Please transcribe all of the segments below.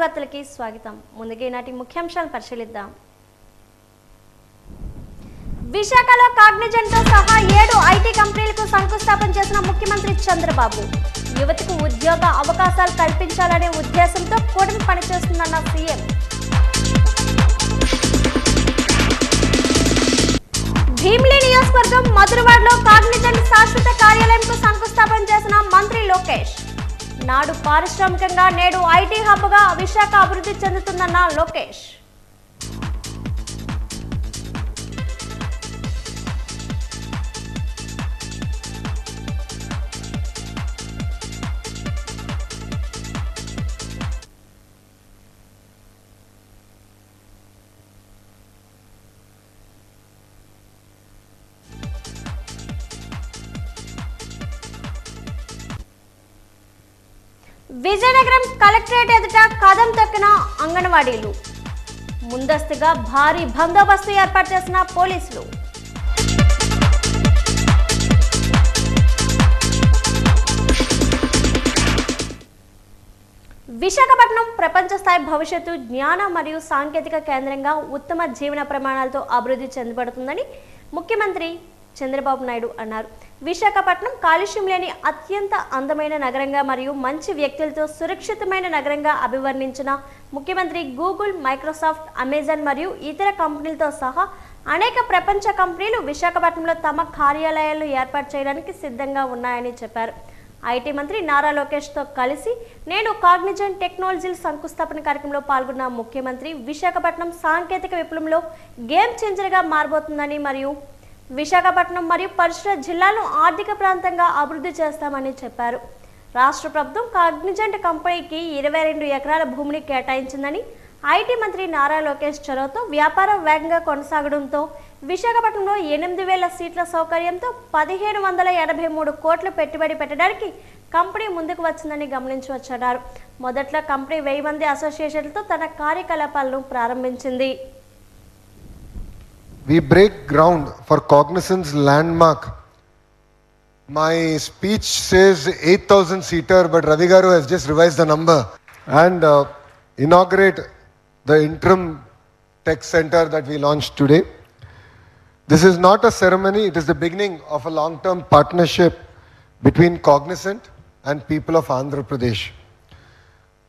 వార్తలకి స్వాగతం. ముందుగా ఈనాటి ముఖ్యాంశాలను పరిశీలిద్దాం. విశాఖలో కాగ్నిజెంట్తో సహా 7 ఐటీ కంపెనీలకు శంకుస్థాపన చేసిన ముఖ్యమంత్రి చంద్రబాబు. యువతకు ఉద్యోగ అవకాశాలు కల్పించాలనే ఉద్దేశంతో కూటమి పనిచేస్తుందన్న సీఎం. భీమిలి నియోజకవర్గం మధురవాడలో కాగ్నిజెంట్ శాశ్వత కార్యాలయంకు శంకుస్థాపన చేసిన మంత్రి లోకేష్. నాడు పారిశ్రామికంగా నేడు ఐటీ హబ్గా విశాఖ అభివృద్ధి చెందుతుందన్న లోకేష్. విజయనగరం కలెక్టరేట్ ఎదుట కదం తొక్కిన అంగన్వాడీలు. ముందస్తుగా భారీ బందోబస్తు ఏర్పాటు చేసిన పోలీసులు. విశాఖపట్నం ప్రపంచ స్థాయి భవిష్యత్తు జ్ఞాన మరియు సాంకేతిక కేంద్రంగా ఉత్తమ జీవన ప్రమాణాలతో అభివృద్ధి చెందబడుతుందని ముఖ్యమంత్రి చంద్రబాబు నాయుడు అన్నారు. విశాఖపట్నం కాలుష్యం లేని అత్యంత అందమైన నగరంగా మరియు మంచి వ్యక్తులతో సురక్షితమైన నగరంగా అభివర్ణించిన ముఖ్యమంత్రి గూగుల్, మైక్రోసాఫ్ట్, అమెజాన్ మరియు ఇతర కంపెనీలతో సహా అనేక ప్రపంచ కంపెనీలు విశాఖపట్నంలో తమ కార్యాలయాలు ఏర్పాటు చేయడానికి సిద్ధంగా ఉన్నాయని చెప్పారు. ఐటీ మంత్రి నారా లోకేష్తో కలిసి నేను కాగ్నిజెంట్ టెక్నాలజీల శంకుస్థాపన కార్యక్రమంలో పాల్గొన్న ముఖ్యమంత్రి విశాఖపట్నం సాంకేతిక విప్లవంలో గేమ్ చేంజర్గా మారబోతుందని మరియు విశాఖపట్నం మరియు పరిసర జిల్లాలను ఆర్థిక ప్రాంతంగా అభివృద్ధి చేస్తామని చెప్పారు. రాష్ట్ర ప్రభుత్వం కాగ్నిజెంట్ కంపెనీకి 22 ఎకరాల భూమిని కేటాయించిందని, ఐటీ మంత్రి నారా లోకేష్ చొరవతో వ్యాపారం వేగంగా కొనసాగడంతో విశాఖపట్నంలో 8,000 సీట్ల సౌకర్యంతో 1,583 కోట్ల పెట్టుబడి పెట్టడానికి కంపెనీ ముందుకు వచ్చిందని గమనించవచ్చన్నారు. మొదట్లో కంపెనీ 1000 మంది అసోసియేషన్లతో తన కార్యకలాపాలను ప్రారంభించింది. We break ground for Cognizant's landmark. My speech says 8,000 seater, but Ravi Garu has just revised the number and inaugurate the interim tech center that we launched today. This is not a ceremony, it is the beginning of a long-term partnership between Cognizant and people of Andhra Pradesh.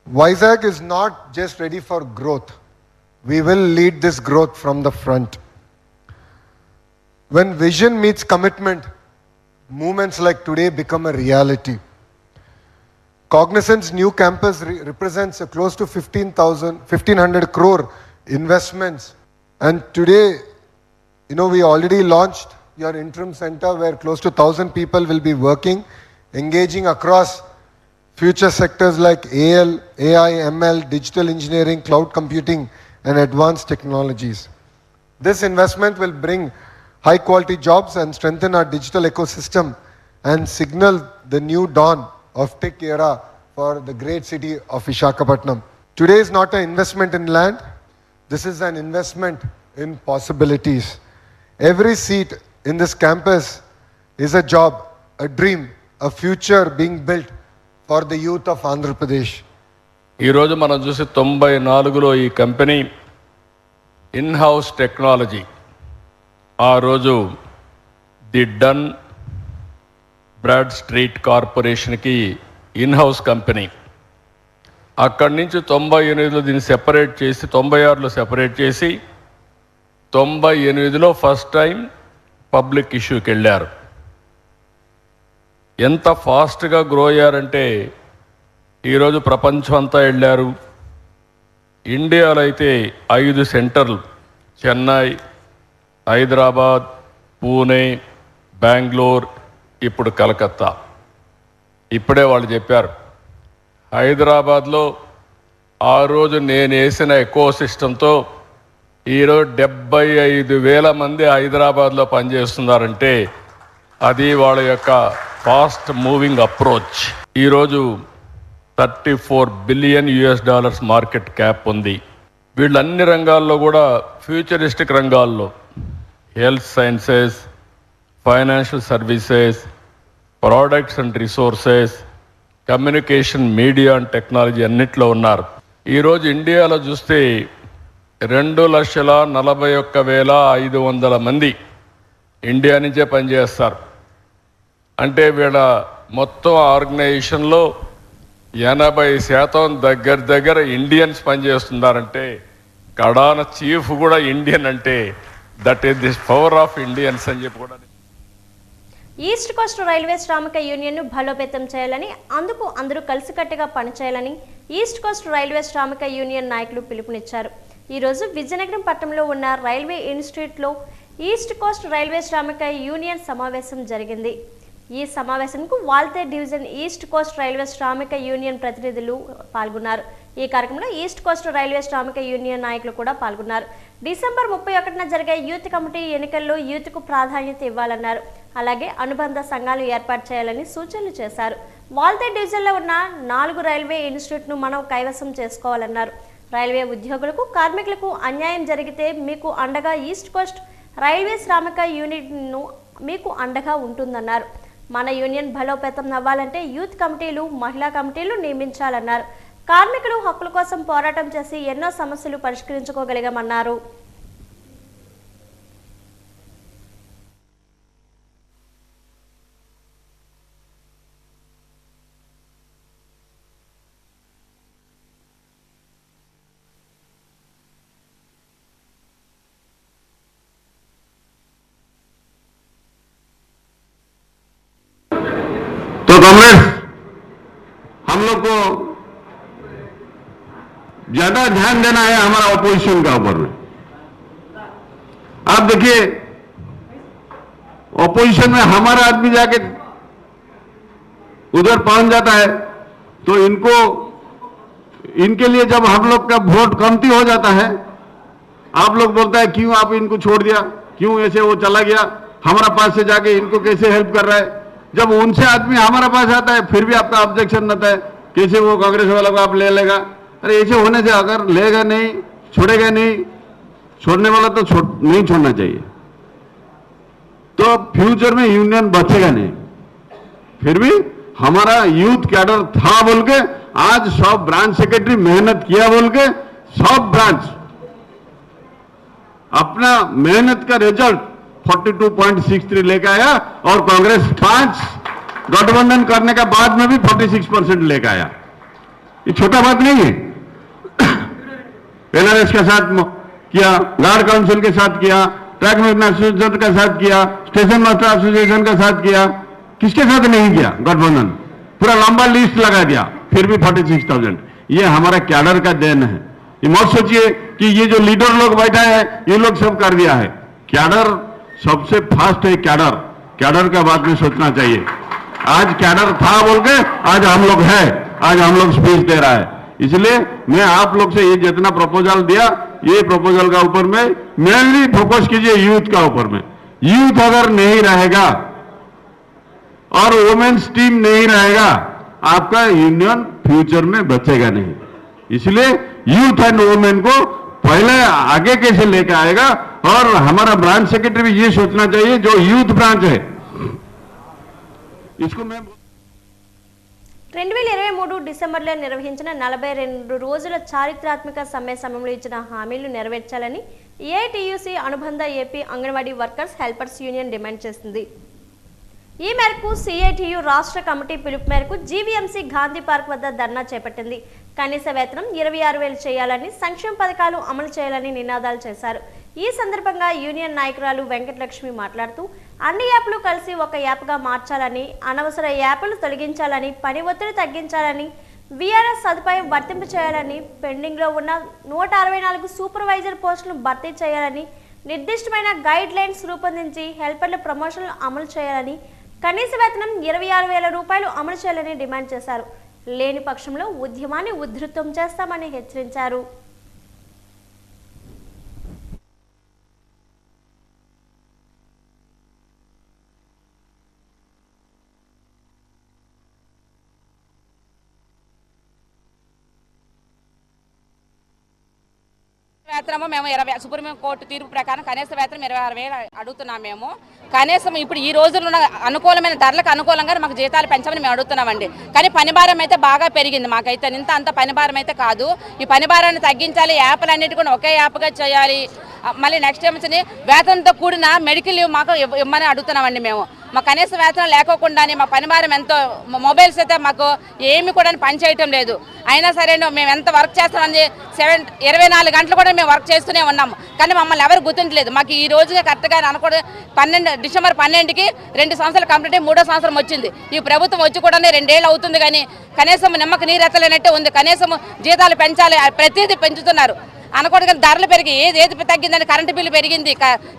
Vizag is not just ready for growth. We will lead this growth from the front. When vision meets commitment, movements like today become a reality. Cognizant's new campus represents a close to 1,500 crore investments. And today, we already launched your interim center where close to 1,000 people will be working, engaging across future sectors like AI, ML, digital engineering, cloud computing, and advanced technologies. This investment will bring high quality jobs and strengthen our digital ecosystem and signal the new dawn of tech era for the great city of Visakhapatnam. Today is not an investment in land, this is an investment in possibilities. Every seat in this campus is a job, a dream, a future being built for the youth of Andhra Pradesh. ఈ రోజు మనం చూసి 94లో ఈ company in-house technology, ఆ రోజు the done broad street కార్పొరేషన్కి in-house company. అక్కడి నుంచి 98లో దీన్ని సెపరేట్ చేసి 96లో సెపరేట్ చేసి 98లో ఫస్ట్ టైం పబ్లిక్ ఇష్యూకి వెళ్ళారు. ఎంత ఫాస్ట్గా గ్రో అయ్యారంటే ఈరోజు ప్రపంచం అంతా వెళ్ళారు. ఇండియాలో అయితే 5 సెంటర్లు, చెన్నై, హైదరాబాద్, పూణే, బెంగళూరు, ఇప్పుడు కలకత్తా. ఇప్పుడే వాళ్ళు చెప్పారు, హైదరాబాద్లో ఆ రోజు నేను వేసిన ఎకో సిస్టంతో ఈరోజు 75,000 మంది హైదరాబాద్లో పనిచేస్తున్నారంటే అది వాళ్ళ యొక్క ఫాస్ట్ మూవింగ్ అప్రోచ్. ఈరోజు $34 బిలియన్ మార్కెట్ క్యాప్ ఉంది. వీళ్ళు అన్ని రంగాల్లో కూడా ఫ్యూచరిస్టిక్ రంగాల్లో health sciences, financial services, products and resources, communication, media and technology అన్నిట్లో ఉన్నారు. ఈరోజు ఇండియాలో చూస్తే 2,41,500 మంది ఇండియా నుంచే పనిచేస్తారు. అంటే వీళ్ళ మొత్తం ఆర్గనైజేషన్లో 80% దగ్గర ఇండియన్స్ పనిచేస్తున్నారంటే, కడాన చీఫ్ కూడా ఇండియన్ అంటే that is this power of Indians అని చెప్పి కూడా. ఈస్ట్ కోస్ట్ రైల్వే శ్రామిక యూనియన్ను బలోపేతం చేయాలని, అందుకు అందరూ కలిసికట్టుగా పనిచేయాలని ఈస్ట్ కోస్ట్ రైల్వే శ్రామిక యూనియన్ నాయకులు పిలుపునిచ్చారు. ఈరోజు విజయనగరం పట్టణంలో ఉన్న రైల్వే ఇన్స్టిట్యూట్లో ఈస్ట్ కోస్ట్ రైల్వే శ్రామిక యూనియన్ సమావేశం జరిగింది. ఈ సమావేశంకు Waltair division east Coast railway శ్రామిక యూనియన్ ప్రతినిధులు పాల్గొన్నారు. ఈ కార్యక్రమంలో ఈస్ట్ కోస్ట్ రైల్వే శ్రామిక యూనియన్ నాయకులు కూడా పాల్గొన్నారు. డిసెంబర్ 31న జరిగే యూత్ కమిటీ ఎన్నికల్లో యూత్కు ప్రాధాన్యత ఇవ్వాలన్నారు. అలాగే అనుబంధ సంఘాలు ఏర్పాటు చేయాలని సూచనలు చేశారు. వాల్తే డివిజన్లో ఉన్న 4 రైల్వే ఇన్స్టిట్యూట్ను మనం కైవసం చేసుకోవాలన్నారు. రైల్వే ఉద్యోగులకు, కార్మికులకు అన్యాయం జరిగితే మీకు అండగా ఈస్ట్ కోస్ట్ రైల్వే శ్రామిక యూనియన్ను మీకు అండగా ఉంటుందన్నారు. మన యూనియన్ బలోపేతం అవ్వాలంటే యూత్ కమిటీలు, మహిళా కమిటీలు నియమించాలన్నారు. కార్మికులు హక్కుల కోసం పోరాటం చేసి ఎన్నో సమస్యలు పరిష్కరించుకోగలిగామన్నారు. तो कांग्रेस हम लोग को ज्यादा ध्यान देना है हमारा ऑपोजिशन के ऊपर में। आप देखिए ऑपोजिशन में हमारा आदमी जाके उधर पहुंच जाता है तो इनके लिए जब हम लोग का वोट कमती हो जाता है, आप लोग बोलता है क्यों आप इनको छोड़ दिया, क्यों ऐसे वो चला गया, हमारा पास से जाके इनको कैसे हेल्प कर रहा है। जब उनसे आदमी हमारा पास आता है फिर भी आपका ऑब्जेक्शन रहता है, कैसे वो कांग्रेस वाला को आप ले लेगा। अरे ऐसे होने से अगर लेगा नहीं, छोड़ेगा नहीं, छोड़ने वाला तो नहीं छोड़ना चाहिए, तो फ्यूचर में यूनियन बचेगा नहीं। फिर भी हमारा यूथ कैडर था बोल के आज सब ब्रांच सेक्रेटरी मेहनत किया बोल के सब ब्रांच अपना मेहनत का रिजल्ट 42.63 लेकर आया और कांग्रेस 5 गठबंधन करने के बाद में भी 46% लेकर आया। ये छोटा बात नहीं है। एनआरएस के साथ किया, गार्ड काउंसिल के साथ किया, ट्रैक मैनेजमेंट एसोसिएशन के साथ किया, स्टेशन मास्टर एसोसिएशन के साथ किया, किसके साथ नहीं किया गठबंधन, पूरा लंबा लिस्ट लगा दिया, फिर भी 46,000। ये हमारा कैडर का देन है। ये मत सोचिए कि ये जो लीडर लोग बैठा है ये लोग सब कर दिया है। कैडर सबसे फास्ट है। कैडर का बात में सोचना चाहिए। आज कैडर था बोल के आज हम लोग है, आज हम लोग स्पीच दे रहा है। इसलिए मैं आप लोग से ये जितना प्रपोजल दिया, ये प्रपोजल का ऊपर में मेनली फोकस कीजिए यूथ का ऊपर में। यूथ अगर नहीं रहेगा और वुमेन्स टीम नहीं रहेगा, आपका यूनियन फ्यूचर में बचेगा नहीं। इसलिए यूथ एंड वुमेन को पहले आगे कैसे लेकर आएगा, और हमारा ब्रांच सेक्रेटरी भी ये सोचना चाहिए जो यूथ ब्रांच है इसको मैं 2023 డిసెంబర్లో నిర్వహించిన 42 రోజుల చారిత్రాత్మక సమ్మె సమయంలో ఇచ్చిన హామీలు నెరవేర్చాలని ఏఐటీయూసీ అనుబంధ AP anganwadi workers helpers union demand చేసింది. ఈ మేరకు సిఐటియు రాష్ట్ర కమిటీ పిలుపు మేరకు జీవీఎంసీ గాంధీ పార్క్ వద్ద ధర్నా చేపట్టింది. కనీస వేతనం 26,000 చేయాలని, సంక్షేమ పథకాలు అమలు చేయాలని నినాదాలు చేశారు. ఈ సందర్భంగా యూనియన్ నాయకురాలు వెంకటలక్ష్మి మాట్లాడుతూ అన్ని యాప్లు కలిసి ఒక యాప్గా మార్చాలని, అనవసర యాప్లు తొలగించాలని, పని ఒత్తిడి తగ్గించాలని, వీఆర్ఎస్ సదుపాయం వర్తింపు చేయాలని, పెండింగ్లో ఉన్న 164 సూపర్వైజర్ పోస్టులను భర్తీ చేయాలని, నిర్దిష్టమైన గైడ్ లైన్స్ రూపొందించి హెల్పర్ల ప్రమోషన్లు అమలు చేయాలని, కనీస వేతనం 26,000 రూపాయలు అమలు చేయాలని డిమాండ్ చేశారు. లేని పక్షంలో ఉద్యమాన్ని ఉధృతం చేస్తామని హెచ్చరించారు. వేతనము మేము 20 సుప్రీంకోర్టు తీర్పు ప్రకారం కనీస వేతనం 26,000 అడుగుతున్నాం మేము. కనీసం ఇప్పుడు ఈ రోజుల్లో ఉన్న అనుకూలమైన ధరలకు అనుకూలంగా మాకు జీతాలు పెంచమని మేము అడుగుతున్నామండి. కానీ పని భారం అయితే బాగా పెరిగింది. మాకైతే అంత పని భారం అయితే కాదు. ఈ పని భారాన్ని తగ్గించాలి. యాప్లన్నిటి కూడా ఒకే యాప్గా చేయాలి. మళ్ళీ నెక్స్ట్ ఏమొచ్చింది వేతనంతో కూడిన మెడికల్ లీవ్ మాకు ఇవ్వమని అడుగుతున్నామండి మేము. మా కనీస వేతనం లేకోకుండానే మా పని భారం ఎంతో, మొబైల్స్ అయితే మాకు ఏమి కూడా పని చేయటం లేదు. అయినా సరే మేము ఎంత వర్క్ చేస్తామని 24 గంటలు కూడా మేము వర్క్ చేస్తూనే ఉన్నాము. కానీ మమ్మల్ని ఎవరు గుర్తించలేదు. మాకు ఈ రోజుగా కరెక్ట్గా అనుకోవడం డిసెంబర్ 12కి 2 సంవత్సరాలు కంప్లీట్ అయ్యి 3వ సంవత్సరం వచ్చింది. ఈ ప్రభుత్వం వచ్చి కూడా 2 ఏళ్ళు అవుతుంది. కానీ కనీసం నిమ్మకు నీరెత్తలేనట్టే ఉంది. కనీసం జీతాలు పెంచాలి, ప్రతిదీ పెంచుతున్నారు అనుకోవడం. ధరలు పెరిగి ఏది తగ్గిందని కరెంటు బిల్లు పెరిగింది,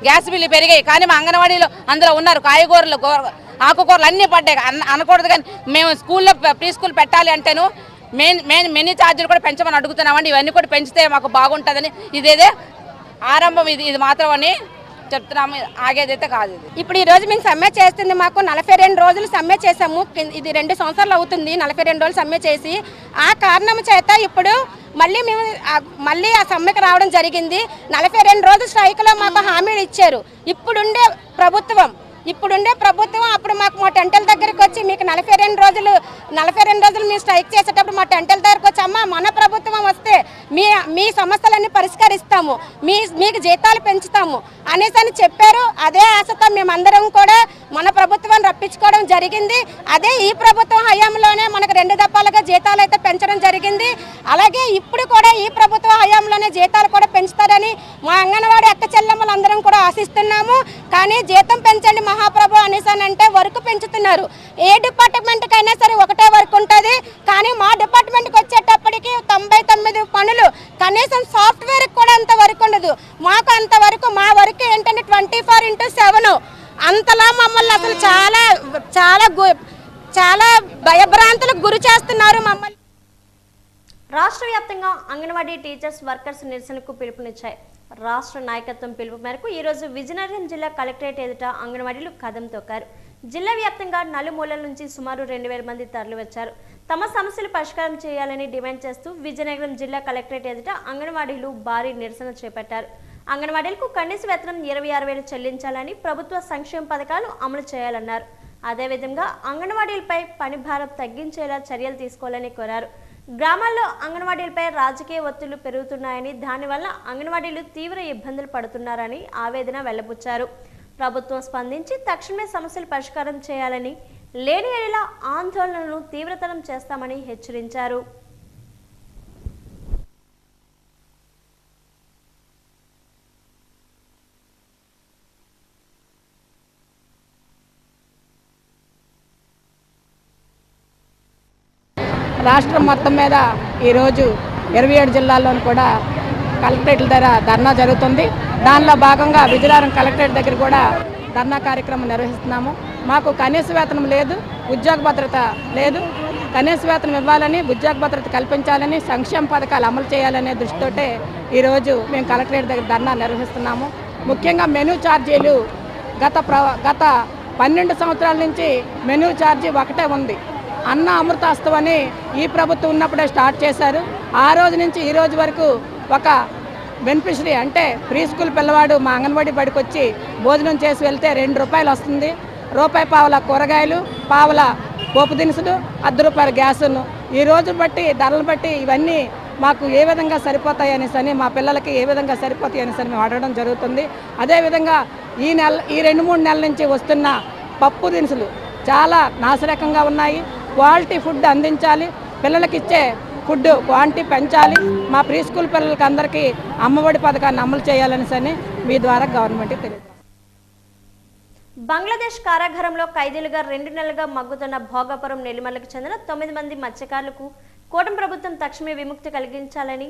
గ్యాస్ బిల్లు పెరిగాయి. కానీ మా అంగన్వాడీలో అందులో ఉన్నారు కాయగూరలు, ఆకుకూరలు అన్నీ పడ్డాయి అనకూడదు. కానీ మేము స్కూల్లో ప్రీ స్కూల్ పెట్టాలి అంటేను మెనీ ఛార్జీలు కూడా పెంచమని అడుగుతున్నామండి. ఇవన్నీ కూడా పెంచితే మాకు బాగుంటుందని, ఇదేదే ఆరంభం, ఇది మాత్రం అని చెప్తున్నాము. ఆగేదైతే కాదు. ఇప్పుడు ఈ రోజు మేము సమ్మె చేస్తుంది. మాకు 42 రోజులు సమ్మె చేసాము. ఇది 2 సంవత్సరాలు అవుతుంది 42 రోజులు సమ్మె చేసి. ఆ కారణం చేత ఇప్పుడు మళ్ళీ ఆ సమ్మెకు రావడం జరిగింది. 42 రోజుల స్ట్రైక్లో మాకు హామీలు ఇచ్చారు. ఇప్పుడుండే ప్రభుత్వం అప్పుడు మాకు మా టెంటల దగ్గరికి వచ్చి మీకు 42 రోజులు మేము స్ట్రైక్ చేసేటప్పుడు మా టెంటల దగ్గరికి వచ్చి అమ్మ మన ప్రభుత్వం వస్తే మీ సమస్యలన్నీ పరిష్కరిస్తాము, మీకు జీతాలు పెంచుతాము అనేసి చెప్పారు. అదే ఆశతో మేమందరం కూడా మన ప్రభుత్వాన్ని రప్పించుకోవడం జరిగింది. అదే ఈ ప్రభుత్వం హయాంలోనే మనకు 2 దఫాలుగా జీతాలు అయితే పెంచడం జరిగింది. అలాగే ఇప్పుడు కూడా ఈ ప్రభుత్వ హయాంలోనే జీతాలు కూడా పెంచుతారని మా అంగన్వాడీ అక్క చెల్లెమ్మలందరం కూడా ఆశిస్తున్నాము. కానీ జీతం పెంచండి మహాప్రభు అనేసానంటే వర్క్ పెంచుతున్నారు. ఏ డిపార్ట్మెంట్కి అయినా సరే ఒకటే వర్క్ ఉంటుంది. కానీ మా డిపార్ట్మెంట్కి వచ్చేటప్పటికి 99 పనులు, కనీసం సాఫ్ట్వేర్ కూడా అంత వర్క్ ఉండదు. మాకు అంతవరకు మా వర్క్ ఏంటంటే 24/7. అంతలా మమ్మల్ని అసలు చాలా చాలా చాలా భయభ్రాంతులకు గురి చేస్తున్నారు మమ్మల్ని. రాష్ట్ర వ్యాప్తంగా అంగన్వాడీ టీచర్స్ వర్కర్స్ నిరసనకు పిలుపునిచ్చాయి. రాష్ట్ర నాయకత్వం పిలుపు మేరకు ఈరోజు విజయనగరం జిల్లా కలెక్టరేట్ ఎదుట అంగన్వాడీలు కదం తొక్కారు. జిల్లా వ్యాప్తంగా నలుమూలల నుంచి సుమారు 2,000 మంది తరలివచ్చారు. తమ సమస్యలు పరిష్కారం చేయాలని డిమాండ్ చేస్తూ విజయనగరం జిల్లా కలెక్టరేట్ ఎదుట అంగన్వాడీలు భారీ నిరసన చేపట్టారు. అంగన్వాడీలకు కనీస వేతనం 26,000 చెల్లించాలని, ప్రభుత్వ సంక్షేమ పథకాలు అమలు చేయాలన్నారు. అదేవిధంగా అంగన్వాడీలపై పని భారం తగ్గించేలా చర్యలు తీసుకోవాలని కోరారు. గ్రామాల్లో అంగన్వాడీలపై రాజకీయ ఒత్తిళ్లు పెరుగుతున్నాయని, దానివల్ల అంగన్వాడీలు తీవ్ర ఇబ్బందులు పడుతున్నారని ఆవేదన వెల్లబుచ్చారు. ప్రభుత్వం స్పందించి తక్షణమే సమస్యలు పరిష్కారం చేయాలని, లేని ఎడల ఆందోళనలను తీవ్రతరం చేస్తామని హెచ్చరించారు. రాష్ట్రం మొత్తం మీద ఈరోజు 27 జిల్లాల్లోనూ కూడా కలెక్టరేట్ల దగ్గర ధర్నా జరుగుతుంది. దానిలో భాగంగా విజయనగరం కలెక్టరేట్ దగ్గర కూడా ధర్నా కార్యక్రమం నిర్వహిస్తున్నాము. మాకు కనీస వేతనం లేదు, ఉద్యోగ భద్రత లేదు. కనీస వేతనం ఇవ్వాలని, ఉద్యోగ భద్రత కల్పించాలని, సంక్షేమ పథకాలు అమలు చేయాలనే దృష్టితోటే ఈరోజు మేము కలెక్టరేట్ దగ్గర ధర్నా నిర్వహిస్తున్నాము. ముఖ్యంగా మెనూ ఛార్జీలు గత 12 సంవత్సరాల నుంచి మెనూ ఛార్జీ ఒకటే ఉంది. అన్న అమృతాస్తం అని ఈ ప్రభుత్వం ఉన్నప్పుడే స్టార్ట్ చేశారు. ఆ రోజు నుంచి ఈ రోజు వరకు ఒక బెనిఫిషరీ అంటే ప్రీ స్కూల్ పిల్లవాడు మా అంగన్వాడీ బడికి వచ్చి భోజనం చేసి వెళ్తే 2 రూపాయలు వస్తుంది. రూపాయి పావుల కూరగాయలు, పావుల పోపు దినుసులు, ₹10 గ్యాసును. ఈ రోజు బట్టి ధరలు బట్టి ఇవన్నీ మాకు ఏ విధంగా సరిపోతాయి అనేసి, మా పిల్లలకి ఏ విధంగా సరిపోతాయి అనేసి మేము అడగడం జరుగుతుంది. అదేవిధంగా ఈ 2-3 నెలల నుంచి వస్తున్న పప్పు దినుసులు చాలా నాసిరకంగా ఉన్నాయి. క్వాలిటీ ఫుడ్ అందించాలి, పిల్లలకి ఇచ్చే ఫుడ్ క్వాంటిటీ పెంచాలి. మా ప్రీ స్కూల్ పిల్లలకి అందరికీ అమ్మఒడి పథకాన్ని అమలు చేయాలనేసి మీ ద్వారా గవర్నమెంట్కి తెలియదు. బంగ్లాదేశ్ కారాగారంలో ఖైదీలుగా 2 నెలలుగా మగ్గుతున్న భోగాపురం నెల్లిమర్లకు చెందిన 9 మంది మత్స్యకారులకు కూటమి ప్రభుత్వం తక్షణమే విముక్తి కలిగించాలని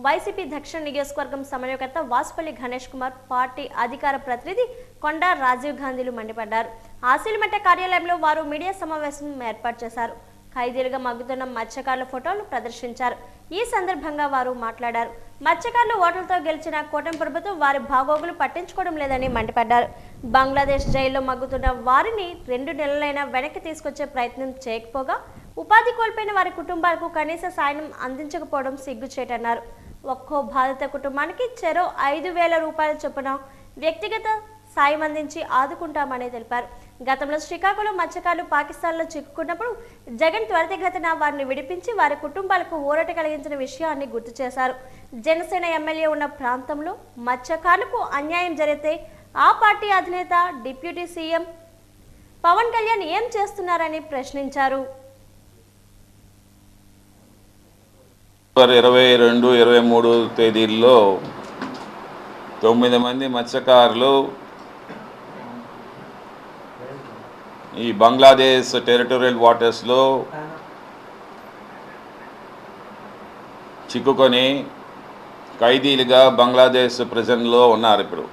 వైసీపీ దక్షిణ నియోజకవర్గం సమన్వయకర్త వాసుపల్లి గణేష్ కుమార్, పార్టీ అధికార ప్రతినిధి కొండా రాజీవ్ గాంధీలు మండిపడ్డారు. ఆసిలిమెట్ట కార్యాలయంలో వారు మీడియా సమావేశం ఏర్పాటు చేశారు. ఖైదీలుగా మగ్గుతున్న మత్స్యకారుల ఫోటోలు ప్రదర్శించారు. ఈ సందర్భంగా వారు మాట్లాడారు. మత్స్యకారులు ఓట్లతో గెలిచిన కూటమి ప్రభుత్వం వారి బాగోగులు పట్టించుకోవడం లేదని మండిపడ్డారు. బంగ్లాదేశ్ జైల్లో మగ్గుతున్న వారిని 2 నెలలైనా వెనక్కి తీసుకొచ్చే ప్రయత్నం చేయకపోగా ఉపాధి కోల్పోయిన వారి కుటుంబాలకు కనీస సాయం అందించకపోవడం సిగ్గుచేటన్నారు. ఒక్కో బాధిత కుటుంబానికి చెరో 5,000 రూపాయల చొప్పున వ్యక్తిగత సాయం అందించి ఆదుకుంటామని తెలిపారు. గతంలో శ్రీకాకుళం మత్స్యకారులు పాకిస్తాన్లో చిక్కుకున్నప్పుడు జగన్ త్వరితగతిన వారిని విడిపించి వారి కుటుంబాలకు ఊరట కలిగించిన విషయాన్ని గుర్తు చేశారు. జనసేన ఎమ్మెల్యే ఉన్న ప్రాంతంలో మత్స్యకారులకు అన్యాయం జరిగితే ఆ పార్టీ అధినేత డిప్యూటీ సీఎం పవన్ కళ్యాణ్ ఏం చేస్తున్నారని ప్రశ్నించారు. 22, 23 తేదీల్లో 9 మంది మత్స్యకారులు ఈ బంగ్లాదేశ్ టెరిటోరియల్ వాటర్స్లో చిక్కుకొని ఖైదీలుగా బంగ్లాదేశ్ ప్రిజన్లో ఉన్నారు. ఇప్పుడు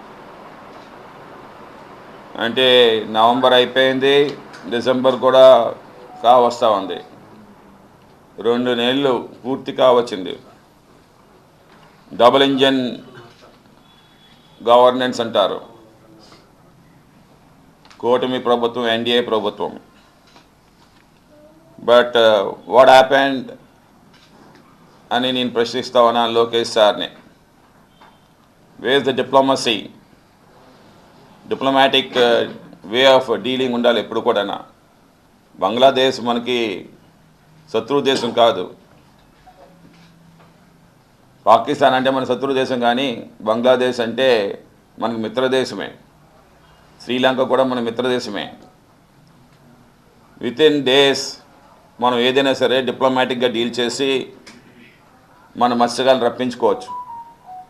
అంటే నవంబర్ అయిపోయింది, డిసెంబర్ కూడా కావస్తా ఉంది, 2 నెలలు పూర్తి కావచ్చింది. డబుల్ ఇంజన్ గవర్నెన్స్ అంటారు, కూటమి ప్రభుత్వం, ఎన్డీఏ ప్రభుత్వం. బట్ వాట్ హ్యాపెండ్ అని నేను ప్రశ్నిస్తా ఉన్నా లోకేష్ సార్ని. Wear the diplomacy, diplomatic way of dealing ఉండాలి ఎప్పుడు కూడా. బంగ్లాదేశ్ మనకి శత్రు దేశం కాదు, పాకిస్తాన్ అంటే మన శత్రు దేశం, కానీ బంగ్లాదేశ్ అంటే మనకు మిత్రదేశమే, శ్రీలంక కూడా మన మిత్రదేశమే. విత్ ఇన్ డేస్ మనం ఏదైనా సరే డిప్లొమాటిక్గా డీల్ చేసి మన మత్స్యకాలను రప్పించుకోవచ్చు.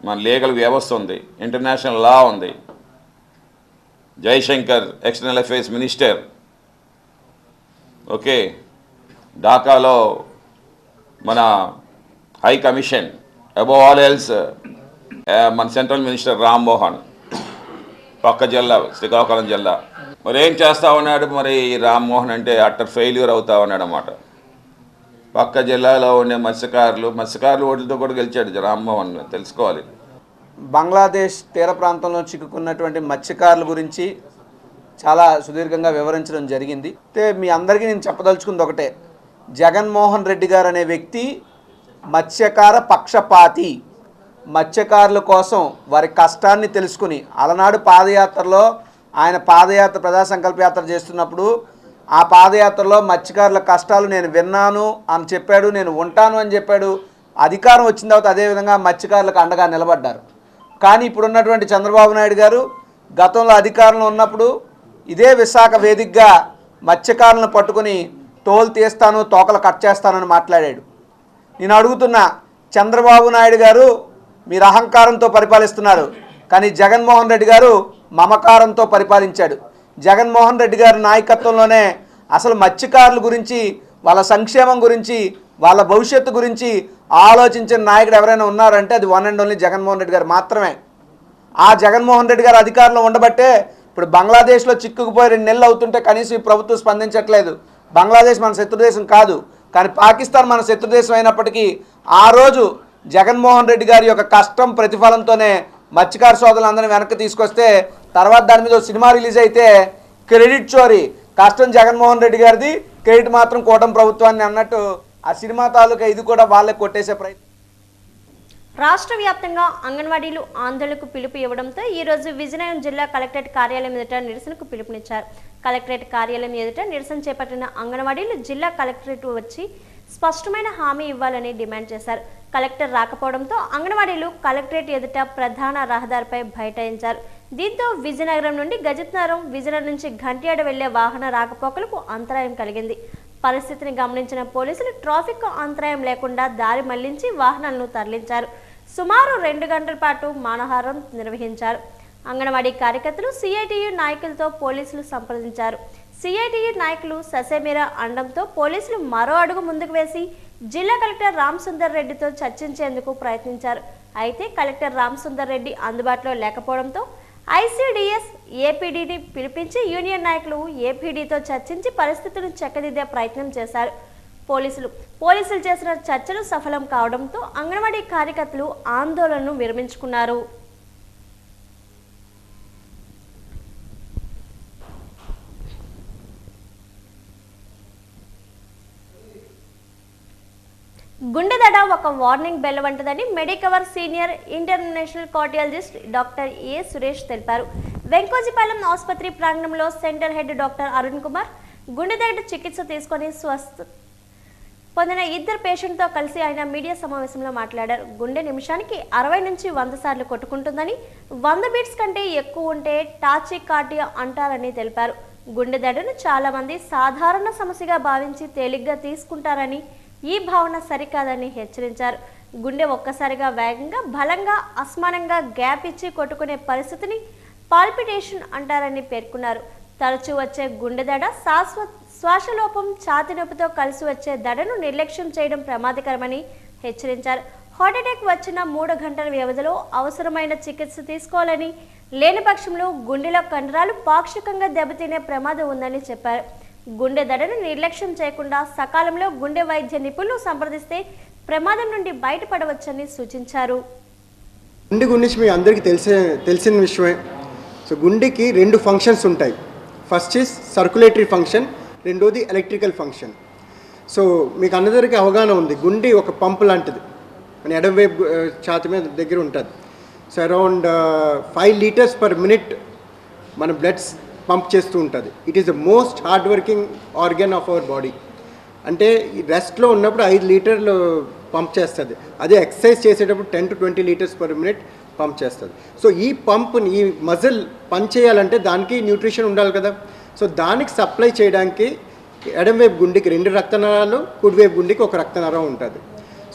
మన లీగల్ వ్యవస్థ ఉంది, ఇంటర్నేషనల్ లా ఉంది. Jaishankar external affairs minister, okay, ఢాకాలో మన high commission, above all else మన సెంట్రల్ మినిస్టర్ రామ్మోహన్, పక్క జిల్లా శ్రీకాకుళం జిల్లా. మరి ఏం చేస్తా ఉన్నాడు మరి రామ్మోహన్ అంటే అట్టర్ ఫెయిల్యూర్ అవుతా ఉన్నాడు అన్నమాట. పక్క జిల్లాలో ఉండే మత్స్యకారులు ఓట్లతో కూడా గెలిచాడు రామ్మోహన్, తెలుసుకోవాలి. బంగ్లాదేశ్ తీర ప్రాంతంలో చిక్కుకున్నటువంటి మత్స్యకారుల గురించి చాలా సుదీర్ఘంగా వివరించడం జరిగింది. అయితే మీ అందరికీ నేను చెప్పదలుచుకుంది ఒకటే, జగన్మోహన్ రెడ్డి గారు అనే వ్యక్తి మత్స్యకార పక్షపాతి. మత్స్యకారుల కోసం వారి కష్టాన్ని తెలుసుకుని అలనాడు పాదయాత్రలో ఆయన ప్రజా సంకల్ప యాత్ర చేస్తున్నప్పుడు ఆ పాదయాత్రలో మత్స్యకారుల కష్టాలు నేను విన్నాను అని చెప్పాడు, నేను ఉంటాను అని చెప్పాడు. అధికారం వచ్చిన తర్వాత అదేవిధంగా మత్స్యకారులకు అండగా నిలబడ్డారు. కానీ ఇప్పుడున్నటువంటి చంద్రబాబు నాయుడు గారు గతంలో అధికారంలో ఉన్నప్పుడు ఇదే విశాఖ వేదికగా మత్స్యకారులను పట్టుకుని తోలు తీస్తాను, తోకలు కట్ చేస్తానని మాట్లాడాడు. నేను అడుగుతున్నా, చంద్రబాబు నాయుడు గారు మీరు అహంకారంతో పరిపాలిస్తున్నారు, కానీ జగన్మోహన్ రెడ్డి గారు మమకారంతో పరిపాలించాడు. జగన్మోహన్ రెడ్డి గారి నాయకత్వంలోనే అసలు మత్స్యకారుల గురించి, వాళ్ళ సంక్షేమం గురించి, వాళ్ళ భవిష్యత్తు గురించి ఆలోచించిన నాయకుడు ఎవరైనా ఉన్నారంటే అది one and only Jaganmohan Reddy గారు మాత్రమే. ఆ జగన్మోహన్ రెడ్డి గారు అధికారంలో ఉండబట్టే ఇప్పుడు బంగ్లాదేశ్లో చిక్కుకుపోయి 2 నెలలు అవుతుంటే కనీసం ఈ ప్రభుత్వం స్పందించట్లేదు. బంగ్లాదేశ్ మన శత్రుదేశం కాదు, కానీ పాకిస్తాన్ మన శత్రుదేశం అయినప్పటికీ ఆ రోజు జగన్మోహన్ రెడ్డి గారి యొక్క కష్టం ప్రతిఫలంతోనే మత్స్యకార సోదరులందరినీ వెనక్కి తీసుకొస్తే తర్వాత దాని మీద సినిమా రిలీజ్ అయితే క్రెడిట్ చోరీ, కష్టం జగన్మోహన్ రెడ్డి గారిది, క్రెడిట్ మాత్రం కూటమి ప్రభుత్వాన్ని అన్నట్టు ఆ సినిమా తాలూకా ఇది కూడా వాళ్ళే కొట్టేసే ప్రయత్నం. రాష్ట్ర వ్యాప్తంగా అంగన్వాడీలు ఆందోళనకు పిలుపు ఇవ్వడంతో ఈరోజు విజయనగరం జిల్లా కలెక్టరేట్ కార్యాలయం ఎదుట నిరసనకు పిలుపునిచ్చారు. కలెక్టరేట్ కార్యాలయం ఎదుట నిరసన చేపట్టిన అంగన్వాడీలు జిల్లా కలెక్టరేట్ వచ్చి స్పష్టమైన హామీ ఇవ్వాలని డిమాండ్ చేశారు. కలెక్టర్ రాకపోవడంతో అంగన్వాడీలు కలెక్టరేట్ ఎదుట ప్రధాన రహదారిపై బైఠాయించారు. దీంతో విజయనగరం నుండి గజత్నగరం, విజయనగరం నుంచి ఘంట్యాడ వెళ్లే వాహన రాకపోకలకు అంతరాయం కలిగింది. పరిస్థితిని గమనించిన పోలీసులు ట్రాఫిక్ అంతరాయం లేకుండా దారి మళ్లించి వాహనాలను తరలించారు. సుమారు 2 గంటల పాటు మానవహారం నిర్వహించారు. అంగన్వాడీ కార్యకర్తలు సిఐటియు నాయకులతో పోలీసులు సంప్రదించారు. సిఐటియు నాయకులు ససేమిరా అండంతో పోలీసులు మరో అడుగు ముందుకు వేసి జిల్లా కలెక్టర్ రామసుందర్ రెడ్డితో చర్చించేందుకు ప్రయత్నించారు. అయితే కలెక్టర్ రామసుందర్ రెడ్డి అందుబాటులో లేకపోవడంతో ఐసిడిఎస్ ఏపీడీని పిలిపించి యూనియన్ నాయకులు ఏపీడీతో చర్చించి పరిస్థితులను చక్కదిద్దే ప్రయత్నం చేశారు. పోలీసులు చేసిన చర్చలు సఫలం కావడంతో అంగన్వాడీ కార్యకర్తలు ఆందోళనను విరమించుకున్నారు. గుండెదడ ఒక వార్నింగ్ బెల్ వంటిదని Medicover senior international cardiologist doctor A Suresh తెలిపారు. వెంకోజీపాలెం ఆసుపత్రి ప్రాంగణంలో centre head doctor Arun Kumar గుండెదడ చికిత్స తీసుకొని స్వస్థ పొందిన ఇద్దరు పేషెంట్తో కలిసి ఆయన మీడియా సమావేశంలో మాట్లాడారు. గుండె నిమిషానికి 60 నుంచి 100 సార్లు కొట్టుకుంటుందని, 100 బీట్స్ కంటే ఎక్కువ ఉంటే టాచికార్డియా అంటారని తెలిపారు. గుండెదడను చాలా మంది సాధారణ సమస్యగా భావించి తేలిగ్గా తీసుకుంటారని, ఈ భావన సరికాదని హెచ్చరించారు. గుండె ఒక్కసారిగా వేగంగా, బలంగా, అసమానంగా గ్యాప్ ఇచ్చి కొట్టుకునే పరిస్థితిని పాల్పిటేషన్ అంటారని పేర్కొన్నారు. తరచూ వచ్చే గుండెదడ, శ్వాసలోపం, ఛాతీ నొప్పితో కలిసి వచ్చే దడను నిర్లక్ష్యం చేయడం ప్రమాదకరమని హెచ్చరించారు. హార్ట్అటాక్ వచ్చిన 3 గంటల వ్యవధిలో అవసరమైన చికిత్స తీసుకోవాలని, లేని పక్షంలో గుండెలో కండరాలు పాక్షికంగా దెబ్బతినే ప్రమాదం ఉందని చెప్పారు. గుండె దడను నిర్లక్ష్యం చేయకుండా సకాలంలో గుండె వైద్య నిపుణులు సంప్రదిస్తే ప్రమాదం నుండి బయటపడవచ్చని సూచించారు. గుండె గురించి మీ అందరికీ తెలిసిన విషయమే. సో గుండెకి 2 ఫంక్షన్స్ ఉంటాయి. ఫస్ట్ ఈజ్ సర్క్యులేటరీ ఫంక్షన్, రెండోది ఎలక్ట్రికల్ ఫంక్షన్. సో మీకు అందరికీ అవగాహన ఉంది, గుండె ఒక పంపు లాంటిది, మన ఎడమవైపు ఛాతీ మీద దగ్గర ఉంటుంది. So around 5 litres per minute మన బ్లడ్స్ పంప్ చేస్తూ ఉంటుంది. It is the most hard working organ of our body. అంటే రెస్ట్లో ఉన్నప్పుడు 5 లీటర్లు పంప్ చేస్తుంది. అదే ఎక్సర్సైజ్ చేసేటప్పుడు 10 to 20 litres per minute pump చేస్తుంది. సో ఈ పంప్ని, ఈ మజిల్ పని చేయాలంటే దానికి న్యూట్రిషన్ ఉండాలి కదా. సో దానికి సప్లై చేయడానికి ఎడమవైపు గుండెకి 2 రక్తనరాలు, కుడివైపు గుండెకి 1 రక్తనరం ఉంటుంది.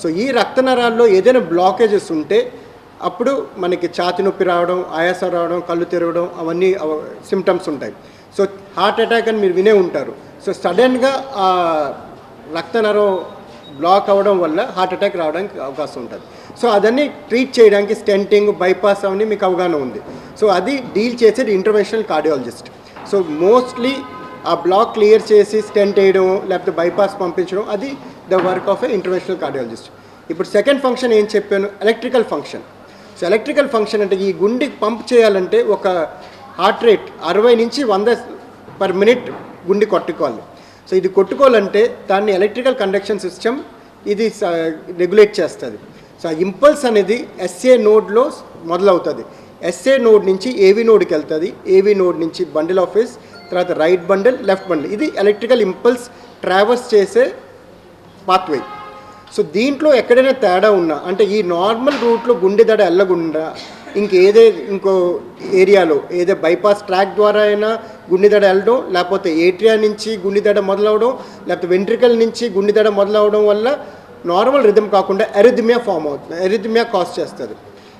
సో ఈ రక్తనరాల్లో ఏదైనా బ్లాకేజెస్ ఉంటే అప్పుడు మనకి ఛాతీ నొప్పి రావడం, ఆయాసం రావడం, కళ్ళు తిరగడం, అవన్నీ సిమ్టమ్స్ ఉంటాయి. సో హార్ట్ అటాక్ అని మీరు వినే ఉంటారు. సో సడన్గా ఆ రక్తనరం బ్లాక్ అవ్వడం వల్ల హార్ట్ అటాక్ రావడానికి అవకాశం ఉంటుంది. సో అదన్నీ ట్రీట్ చేయడానికి స్టెంటింగ్, బైపాస్ అవన్నీ మీకు అవగాహన ఉంది. సో అది డీల్ చేసేది ఇంటర్వెన్షనల్ కార్డియాలజిస్ట్. సో మోస్ట్లీ ఆ బ్లాక్ క్లియర్ చేసి స్టెంట్ వేయడం, లేకపోతే బైపాస్ పంపించడం, అది the work of a interventional cardiologist. ఇప్పుడు సెకండ్ ఫంక్షన్ ఏం చెప్పాను, electrical function. So electrical function అంటే ఈ గుండెకి పంప్ చేయాలంటే ఒక హార్ట్ రేట్ 60 నుంచి 100 పర్ మినిట్ గుండె కొట్టుకోవాలి. సో ఇది కొట్టుకోవాలంటే దాన్ని ఎలక్ట్రికల్ కండక్షన్ సిస్టమ్ ఇది రెగ్యులేట్ చేస్తుంది. సో ఆ ఇంపల్స్ అనేది ఎస్ఏ నోడ్లో మొదలవుతుంది. ఎస్ఏ నోడ్ నుంచి ఏవి నోడ్కి వెళ్తుంది, ఏవి నోడ్ నుంచి బండిల్ ఆఫ్ ఫేస్, తర్వాత రైట్ బండిల్, లెఫ్ట్ బండిల్. ఇది ఎలక్ట్రికల్ ఇంపల్స్ ట్రావర్స్ చేసే పాత్వే. సో దీంట్లో ఎక్కడైనా తేడా ఉన్నా, అంటే ఈ నార్మల్ రూట్లో గుండె దడ వెళ్ళకుండా ఇంకో ఏరియాలో ఏదో బైపాస్ ట్రాక్ ద్వారా అయినా గుండె దడ వెళ్ళడం, లేకపోతే ఏట్రియా నుంచి గుండె దడ మొదలవడం, లేకపోతే వెంట్రికల్ నుంచి గుండె దడ మొదలవడం వల్ల నార్మల్ రిథమ్ కాకుండా ఎరిథమియా ఫామ్ అవుతుంది, ఎరిథమియా కాజ్ చేస్తుంది.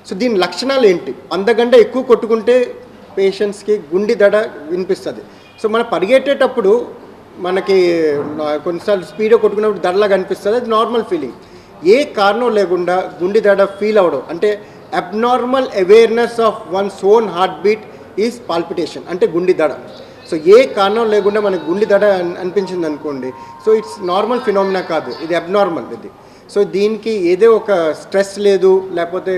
సో దీని లక్షణాలు ఏంటి, 100 గంట ఎక్కువ కొట్టుకుంటే పేషెంట్స్కి గుండె దడ వినిపిస్తుంది. సో మనం పరిగెట్టేటప్పుడు మనకి కొన్నిసార్లు స్పీడ్గా కొట్టుకున్నప్పుడు దడలాగా అనిపిస్తుంది, అది నార్మల్ ఫీలింగ్. ఏ కారణం లేకుండా గుండె దడ ఫీల్ అవ్వడం అంటే abnormal awareness of once own heart beat is palpitation, అంటే గుండె దడ. సో ఏ కారణం లేకుండా మనకు గుండె దడ అనిపించింది అనుకోండి, సో ఇట్స్ నార్మల్ ఫినామినా కాదు, ఇది అబ్నార్మల్ ఇది. సో దీనికి ఏదో ఒక స్ట్రెస్ లేదు, లేకపోతే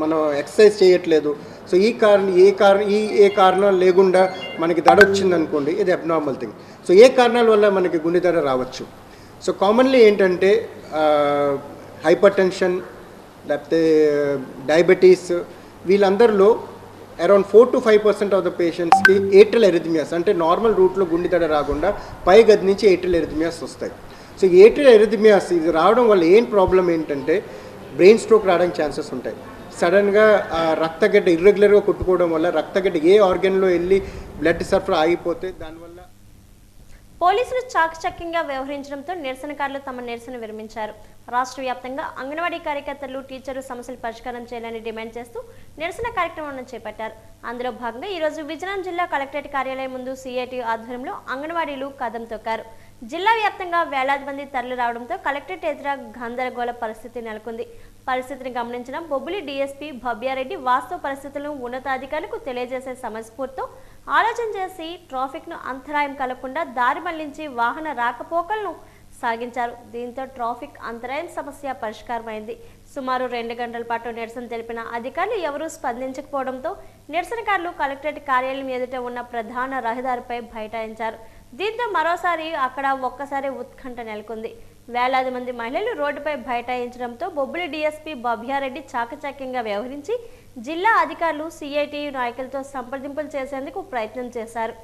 మనం ఎక్సర్సైజ్ చేయట్లేదు. సో ఏ కారణం లేకుండా మనకి దడ వచ్చింది అనుకోండి, ఇది అబ్నార్మల్ థింగ్. సో ఏ కారణాల వల్ల మనకి గుండె దడ రావచ్చు. సో కామన్లీ ఏంటంటే హైపర్ టెన్షన్, లేకపోతే డయాబెటీస్, వీళ్ళందరిలో అరౌండ్ 4 to 5% ఆఫ్ ద పేషెంట్స్కి ఏట్రల్ ఎరిథమియాస్, అంటే నార్మల్ రూట్లో గుండె దడ రాకుండా పై గది నుంచి ఏట్రల్ ఎరిథమియాస్ వస్తాయి. సో ఏట్రల్ ఎరిథమియాస్ ఇది రావడం వల్ల ఏం ప్రాబ్లం ఏంటంటే బ్రెయిన్ స్ట్రోక్ రావడానికి ఛాన్సెస్ ఉంటాయి. సడన్గా రక్తగడ్డ ఇర్రెగ్యులర్గా కొట్టుకోవడం వల్ల రక్తగడ్డ ఏ ఆర్గన్లో వెళ్ళి బ్లడ్ సరఫరా ఆగిపోతే దానివల్ల. పోలీసులు చాకచక్యంగా వ్యవహరించడంతో నిరసనకారులు తమ నిరసన విరమించారు. రాష్ట్ర వ్యాప్తంగా అంగన్వాడీ కార్యకర్తలు, టీచర్లు సమస్యలు పరిష్కారం చేయాలని డిమాండ్ చేస్తూ నిరసన కార్యక్రమాలను చేపట్టారు. అందులో భాగంగా ఈరోజు విజయనగరం జిల్లా కలెక్టరేట్ కార్యాలయం ముందు సిఐటి ఆధ్వర్యంలో అంగన్వాడీలు కదం తొక్కారు. జిల్లా వ్యాప్తంగా వేలాది మంది తరలి రావడంతో కలెక్టరేట్ ఎదుర గందరగోళ పరిస్థితి నెలకొంది. పరిస్థితిని గమనించిన బొబ్బిలి డీఎస్పీ భవ్యారెడ్డి వాస్తవ పరిస్థితులను ఉన్నతాధికారులకు తెలియజేసే సమస్ఫూర్తితో ఆలోచన చేసి ట్రాఫిక్ను అంతరాయం కలగకుండా దారి మళ్లించి వాహన రాకపోకలను సాగించారు. దీంతో ట్రాఫిక్ అంతరాయం సమస్య పరిష్కారమైంది. సుమారు 2 గంటల పాటు నిరసన తెలిపిన అధికారులు ఎవరూ స్పందించకపోవడంతో నిరసనకారులు కలెక్టరేట్ కార్యాలయం ఎదుట ఉన్న ప్రధాన రహదారిపై బైఠాయించారు. దీంతో మరోసారి అక్కడ ఒక్కసారి ఉత్కంఠ నెలకొంది. వేలాది మంది మహిళలు రోడ్డుపై బైఠాయించడంతో బొబ్బిలి డీఎస్పీ బభ్యారెడ్డి చాకచక్యంగా వ్యవహరించి జిల్లా అధికారులు సిఐటియు నాయకులతో సంప్రదింపులు చేసేందుకు ప్రయత్నం చేశారు.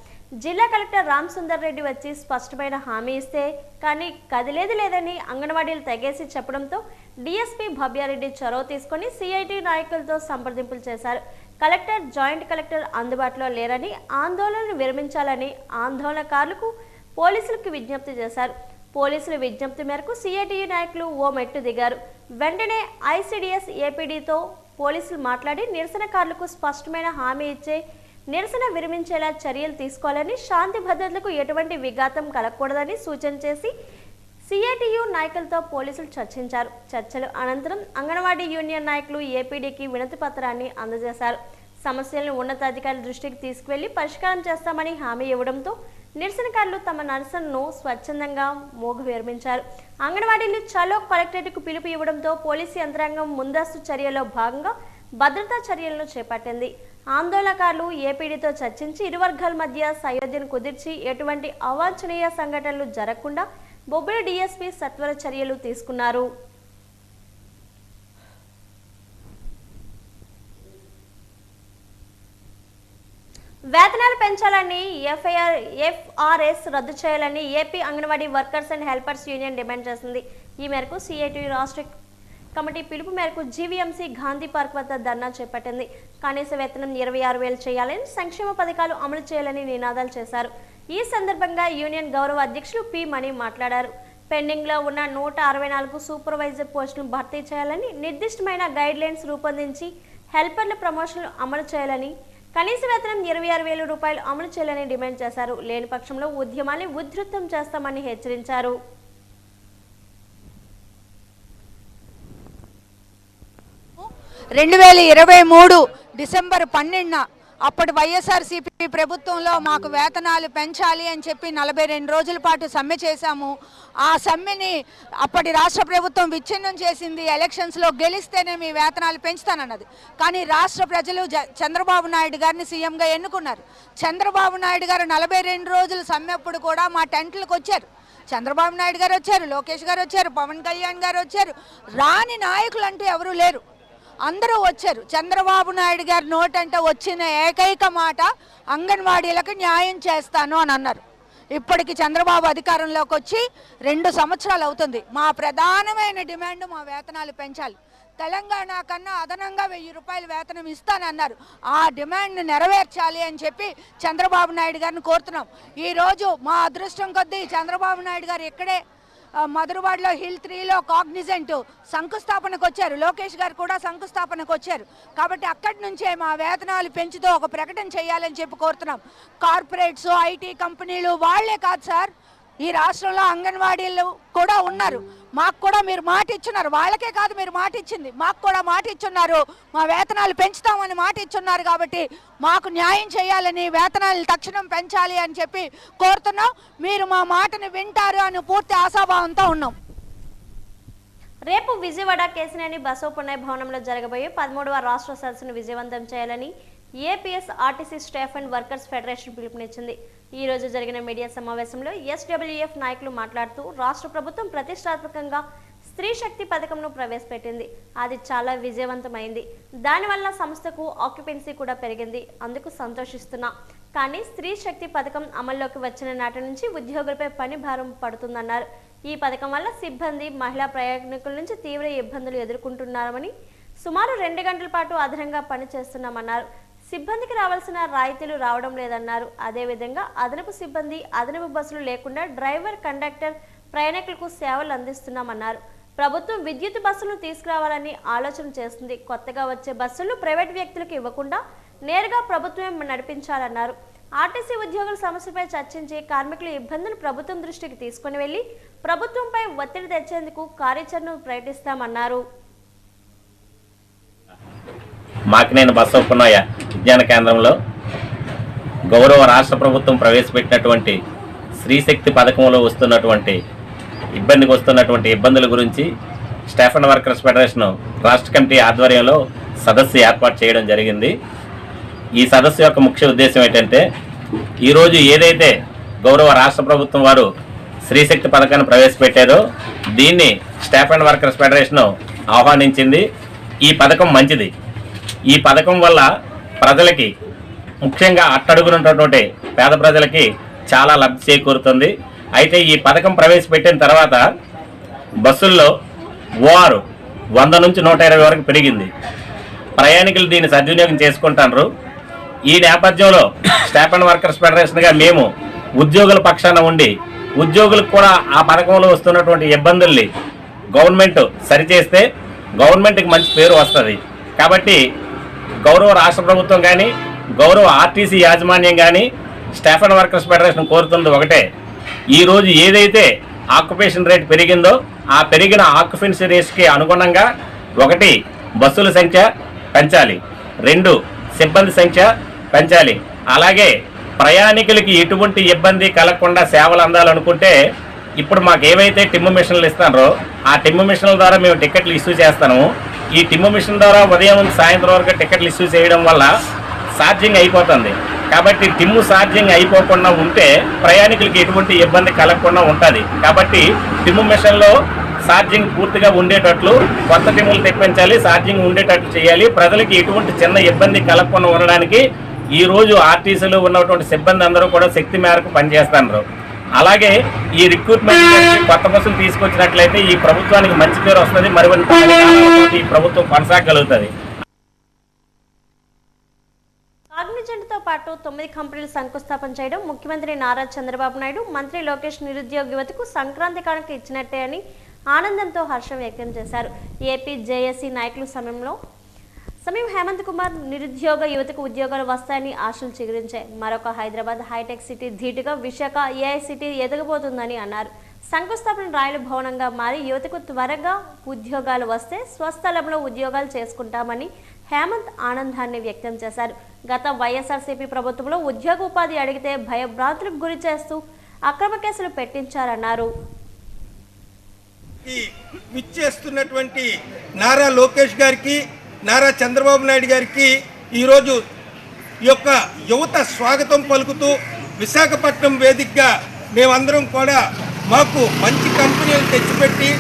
జిల్లా కలెక్టర్ రామ్ సుందర్ రెడ్డి వచ్చి స్పష్టమైన హామీ ఇస్తే కానీ కదిలేది లేదని అంగన్వాడీలు తెగేసి చెప్పడంతో డీఎస్పీ భవ్యారెడ్డి చొరవ తీసుకొని సిఐటియు నాయకులతో సంప్రదింపులు చేశారు. కలెక్టర్, జాయింట్ కలెక్టర్ అందుబాటులో లేరని, ఆందోళనను విరమించాలని ఆందోళనకారులకు పోలీసులకు విజ్ఞప్తి చేశారు. పోలీసుల విజ్ఞప్తి మేరకు సిఐటియు నాయకులు ఓ మెట్టు దిగారు. వెంటనే ఐసిడిఎస్ ఏపీడీతో పోలీసులు మాట్లాడి నిరసనకారులకు స్పష్టమైన హామీ ఇచ్చే నిరసన విరమించేలా చర్యలు తీసుకోవాలని, శాంతి భద్రతలకు ఎటువంటి విఘాతం కలగకూడదని సూచన చేసి సిఐటియు నాయకులతో పోలీసులు చర్చించారు. చర్చల అనంతరం అంగన్వాడీ యూనియన్ నాయకులు ఏపీడీకి వినతి పత్రాన్ని అందజేశారు. సమస్యలను ఉన్నతాధికారుల దృష్టికి తీసుకువెళ్లి పరిష్కారం చేస్తామని హామీ ఇవ్వడంతో నిరసనకారులు తమ నిరసనను స్వచ్ఛందంగా విరమించారు. అంగన్వాడీలు చలో కలెక్టరేట్కు పిలుపు ఇవ్వడంతో పోలీసు యంత్రాంగం ముందస్తు చర్యలో భాగంగా భద్రతా చర్యలను చేపట్టింది. ఆందోళనకారులు ఏపీడీతో చర్చించి ఇరు వర్గాల మధ్య సయోధ్యను కుదిర్చి ఎటువంటి అవాంఛనీయ సంఘటనలు జరగకుండా బొబ్బిలి డీఎస్పీ సత్వర చర్యలు తీసుకున్నారు. వేతనాలు పెంచాలని ఎఫ్ఆర్ఎస్ రద్దు చేయాలని AP anganwadi workers and helpers union demand చేసింది. ఈ మేరకు సిఐటియు రాష్ట్ర కమిటీ పిలుపు మేరకు జీవీఎంసీ గాంధీ పార్క్ వద్ద ధర్నా చేపట్టింది. కనీస వేతనం 26,000 చేయాలని, సంక్షేమ పథకాలు అమలు చేయాలని నినాదాలు చేశారు. ఈ సందర్భంగా యూనియన్ గౌరవ అధ్యక్షులు పి మణి మాట్లాడారు. పెండింగ్లో ఉన్న 164 సూపర్వైజర్ పోస్టులను భర్తీ చేయాలని, నిర్దిష్టమైన గైడ్ లైన్స్ రూపొందించి హెల్పర్ల ప్రమోషన్లు అమలు చేయాలని, కనీస వేతనం 26,000 రూపాయలు అమలు చేయాలని డిమాండ్ చేశారు. లేని పక్షంలో ఉద్యమాన్ని ఉధృతం చేస్తామని హెచ్చరించారు. 2023 డిసెంబర్ 12న అప్పటి వైఎస్ఆర్సీపీ ప్రభుత్వంలో మాకు వేతనాలు పెంచాలి అని చెప్పి 42 రోజుల పాటు సమ్మె చేశాము. ఆ సమ్మెని అప్పటి రాష్ట్ర ప్రభుత్వం విచ్ఛిన్నం చేసింది. ఎలక్షన్స్లో గెలిస్తేనే మీ వేతనాలు పెంచుతానన్నది. కానీ రాష్ట్ర ప్రజలు చంద్రబాబు నాయుడు గారిని సీఎంగా ఎన్నుకున్నారు. చంద్రబాబు నాయుడు గారు 42 రోజులు సమ్మె అప్పుడు కూడా మా టెంట్లకు వచ్చారు. చంద్రబాబు నాయుడు గారు వచ్చారు, లోకేష్ గారు వచ్చారు, పవన్ కళ్యాణ్ గారు వచ్చారు. రాని నాయకులు అంటూ ఎవరూ లేరు, అందరూ వచ్చారు. చంద్రబాబు నాయుడు గారి నోటంట వచ్చిన ఏకైక మాట అంగన్వాడీలకు న్యాయం చేస్తాను అని అన్నారు. ఇప్పటికి చంద్రబాబు అధికారంలోకి వచ్చి 2 సంవత్సరాలు అవుతుంది. మా ప్రధానమైన డిమాండ్ మా వేతనాలు పెంచాలి. తెలంగాణ కన్నా అదనంగా 1000 రూపాయలు వేతనం ఇస్తానన్నారు. ఆ డిమాండ్ను నెరవేర్చాలి అని చెప్పి చంద్రబాబు నాయుడు గారిని కోరుతున్నాం. ఈరోజు మా అదృష్టం కొద్దీ చంద్రబాబు నాయుడు గారు ఇక్కడే మధురవాడలో హిల్ 3లో కాగ్నిజెంట్ శంకుస్థాపనకు వచ్చారు. లోకేష్ గారు కూడా శంకుస్థాపనకు వచ్చారు. కాబట్టి అక్కడి నుంచే మా వేతనాలు పెంచుతూ ఒక ప్రకటన చేయాలని చెప్పి కోరుతున్నాం. కార్పొరేట్స్, ఐటీ కంపెనీలు వాళ్లే కాదు సార్, ఈ రాష్ట్రంలో అంగన్వాడీలు కూడా ఉన్నారు. మాకు కూడా మీరు మాట ఇచ్చున్నారు. వాళ్ళకే కాదు మీరు మాట ఇచ్చింది, మాకు కూడా మాట ఇచ్చున్నారు. మా వేతనాలు పెంచుతామని మాట ఇచ్చున్నారు. కాబట్టి మాకు న్యాయం చేయాలని, వేతనాలు తక్షణం పెంచాలి అని చెప్పి కోరుతున్నాం. మీరు మా మాటను వింటారు అని పూర్తి ఆశాభావంతో ఉన్నాం. రేపు విజయవాడ కేసినేని బసవపున్నయ్య భవనంలో జరగబోయే 13వ రాష్ట్ర సదస్సును విజయవంతం చేయాలని APS RTC staff and workers federation పిలుపునిచ్చింది. ఈ రోజు జరిగిన మీడియా సమావేశంలో ఎస్డబ్ల్యూఎఫ్ నాయకులు మాట్లాడుతూ రాష్ట్ర ప్రభుత్వం ప్రతిష్టాత్మకంగా స్త్రీ శక్తి పథకంను ప్రవేశపెట్టింది. అది చాలా విజయవంతమైంది. దానివల్ల సంస్థకు ఆక్యుపెన్సీ కూడా పెరిగింది. అందుకు సంతోషిస్తున్నా. కానీ స్త్రీ శక్తి పథకం అమల్లోకి వచ్చిన నాటి నుంచి ఉద్యోగులపై పని భారం పడుతుందన్నారు. ఈ పథకం వల్ల సిబ్బంది, మహిళా ప్రయాణికుల నుంచి తీవ్ర ఇబ్బందులు ఎదుర్కొంటున్నారని, సుమారు 2 గంటల పాటు అదనంగా పని చేస్తున్నామన్నారు. సిబ్బందికి రావాల్సిన రాయితీలు రావడం లేదన్నారు. అదేవిధంగా అదనపు సిబ్బంది, అదనపు బస్సులు లేకుండా డ్రైవర్, కండక్టర్, ప్రయాణికులకు సేవలు అందిస్తున్నామన్నారు. ప్రభుత్వం విద్యుత్ బస్సులను తీసుకురావాలని ఆలోచన చేస్తుంది. కొత్తగా వచ్చే బస్సులు ప్రైవేట్ వ్యక్తులకు ఇవ్వకుండా నేరుగా ప్రభుత్వమే నడిపించాలన్నారు. ఆర్టీసీ ఉద్యోగుల సమస్యలపై చర్చించి కార్మికుల ఇబ్బందులు ప్రభుత్వం దృష్టికి తీసుకుని వెళ్లి ప్రభుత్వంపై ఒత్తిడి తెచ్చేందుకు కార్యాచరణను ప్రకటిస్తామన్నారు. మాకినేని బసవపున్నయ్య విజ్ఞాన కేంద్రంలో గౌరవ రాష్ట్ర ప్రభుత్వం ప్రవేశపెట్టినటువంటి స్త్రీశక్తి పథకంలో వస్తున్నటువంటి ఇబ్బందుల గురించి స్టాఫ్ అండ్ వర్కర్స్ ఫెడరేషన్ రాష్ట్ర కమిటీ ఆధ్వర్యంలో సదస్సు ఏర్పాటు చేయడం జరిగింది. ఈ సదస్సు యొక్క ముఖ్య ఉద్దేశం ఏంటంటే, ఈరోజు ఏదైతే గౌరవ రాష్ట్ర ప్రభుత్వం వారు శ్రీశక్తి పథకాన్ని ప్రవేశపెట్టారో దీన్ని స్టాఫ్ అండ్ వర్కర్స్ ఫెడరేషన్ ఆహ్వానించింది. ఈ పథకం మంచిది. ఈ పథకం వల్ల ప్రజలకి, ముఖ్యంగా అట్టడుగునున్నటువంటి పేద ప్రజలకి చాలా లబ్ధి చేకూరుతుంది. అయితే ఈ పథకం ప్రవేశపెట్టిన తర్వాత బస్సుల్లో ఓఆర్ 100 నుంచి 120 వరకు పెరిగింది. ప్రయాణికులు దీన్ని సద్వినియోగం చేసుకుంటున్నారు. ఈ నేపథ్యంలో స్టాఫ్ అండ్ వర్కర్స్ ఫెడరేషన్గా మేము ఉద్యోగుల పక్షాన ఉండి ఉద్యోగులకు కూడా ఆ పథకంలో వస్తున్నటువంటి ఇబ్బందుల్ని గవర్నమెంట్ సరిచేస్తే గవర్నమెంట్కి మంచి పేరు వస్తుంది. కాబట్టి గౌరవ రాష్ట్ర ప్రభుత్వం కానీ, గౌరవ ఆర్టీసీ యాజమాన్యం కానీ స్టాఫ్ అండ్ వర్కర్స్ ఫెడరేషన్ కోరుతున్నది ఒకటే, ఈరోజు ఏదైతే ఆక్యుపేషన్ రేట్ పెరిగిందో ఆ పెరిగిన ఆక్యుపెన్సీ రేట్కి అనుగుణంగా 1 బస్సుల సంఖ్య పెంచాలి, 2 సిబ్బంది సంఖ్య పెంచాలి. అలాగే ప్రయాణికులకి ఎటువంటి ఇబ్బంది కలగకుండా సేవలు అందాలనుకుంటే ఇప్పుడు మాకు ఏవైతే టిమ్ము మిషన్లు ఇస్తారో ఆ టిమ్ము మిషన్ల ద్వారా మేము టికెట్లు ఇష్యూ చేస్తాము. ఈ టిమ్ము మిషన్ ద్వారా ఉదయం నుంచి సాయంత్రం వరకు టికెట్లు ఇష్యూ చేయడం వల్ల ఛార్జింగ్ అయిపోతుంది. కాబట్టి టిమ్ము ఛార్జింగ్ అయిపోకుండా ఉంటే ప్రయాణికులకి ఎటువంటి ఇబ్బంది కలగకుండా ఉంటుంది. కాబట్టి టిమ్ము మిషన్లో ఛార్జింగ్ పూర్తిగా ఉండేటట్లు కొత్త టిమ్ములు తెప్పించాలి, ఛార్జింగ్ ఉండేటట్లు చేయాలి. ప్రజలకి ఎటువంటి చిన్న ఇబ్బంది కలగకుండా ఉండడానికి ఈరోజు ఆర్టీసీలో ఉన్నటువంటి సిబ్బంది అందరూ కూడా శక్తి మేరకు పనిచేస్తున్నారు. అలాగే ఈ రిక్రూట్మెంట్ కొత్త బస్సులు తీసుకొచ్చినట్లయితే ఈ ప్రభుత్వానికి మంచి పేరు వస్తుంది, మరికొన్ని ఈ ప్రభుత్వం కొనసాగలుగుతుంది. కాగ్నిజెంట్తో పాటు 9 కంపెనీలు శంకుస్థాపన చేయడం ముఖ్యమంత్రి నారా చంద్రబాబు నాయుడు, మంత్రి లోకేష్ నిరుద్యోగ యువతకు సంక్రాంతి కానుక ఇచ్చినట్టే అని ఆనందంతో హర్షం వ్యక్తం చేశారు. ఏపీ జేఏసీ నాయకులు సమయం హేమంత్ కుమార్ నిరుద్యోగ యువతకు ఉద్యోగాలు వస్తాయని ఆశలు చిగురించాయి. మరొక హైదరాబాద్ హైటెక్ సిటీ ధీటుగా విశాఖ ఏఐ సిటీ ఎదగబోతుందని అన్నారు. శంకుస్థాపన రాయల భవనంగా మారి యువతకు త్వరగా ఉద్యోగాలు వస్తే స్వస్థలంలో ఉద్యోగాలు చేసుకుంటామని హేమంత్ ఆనందాన్ని వ్యక్తం చేశారు. గత వైఎస్ఆర్సీపీ ప్రభుత్వంలో ఉద్యోగ ఉపాధి అడిగితే భయభ్రాంతులకు గురి చేస్తూ అక్రమ కేసులు పెట్టించారన్నారు. విచ్చేస్తున్నటువంటి నారా లోకేష్ గారికి, నారా చంద్రబాబు నాయుడు గారికి ఈరోజు ఈ యొక్క యువత స్వాగతం పలుకుతూ విశాఖపట్నం వేదికగా మేమందరం కూడా మాకు మంచి కంపెనీలు తెచ్చిపెట్టి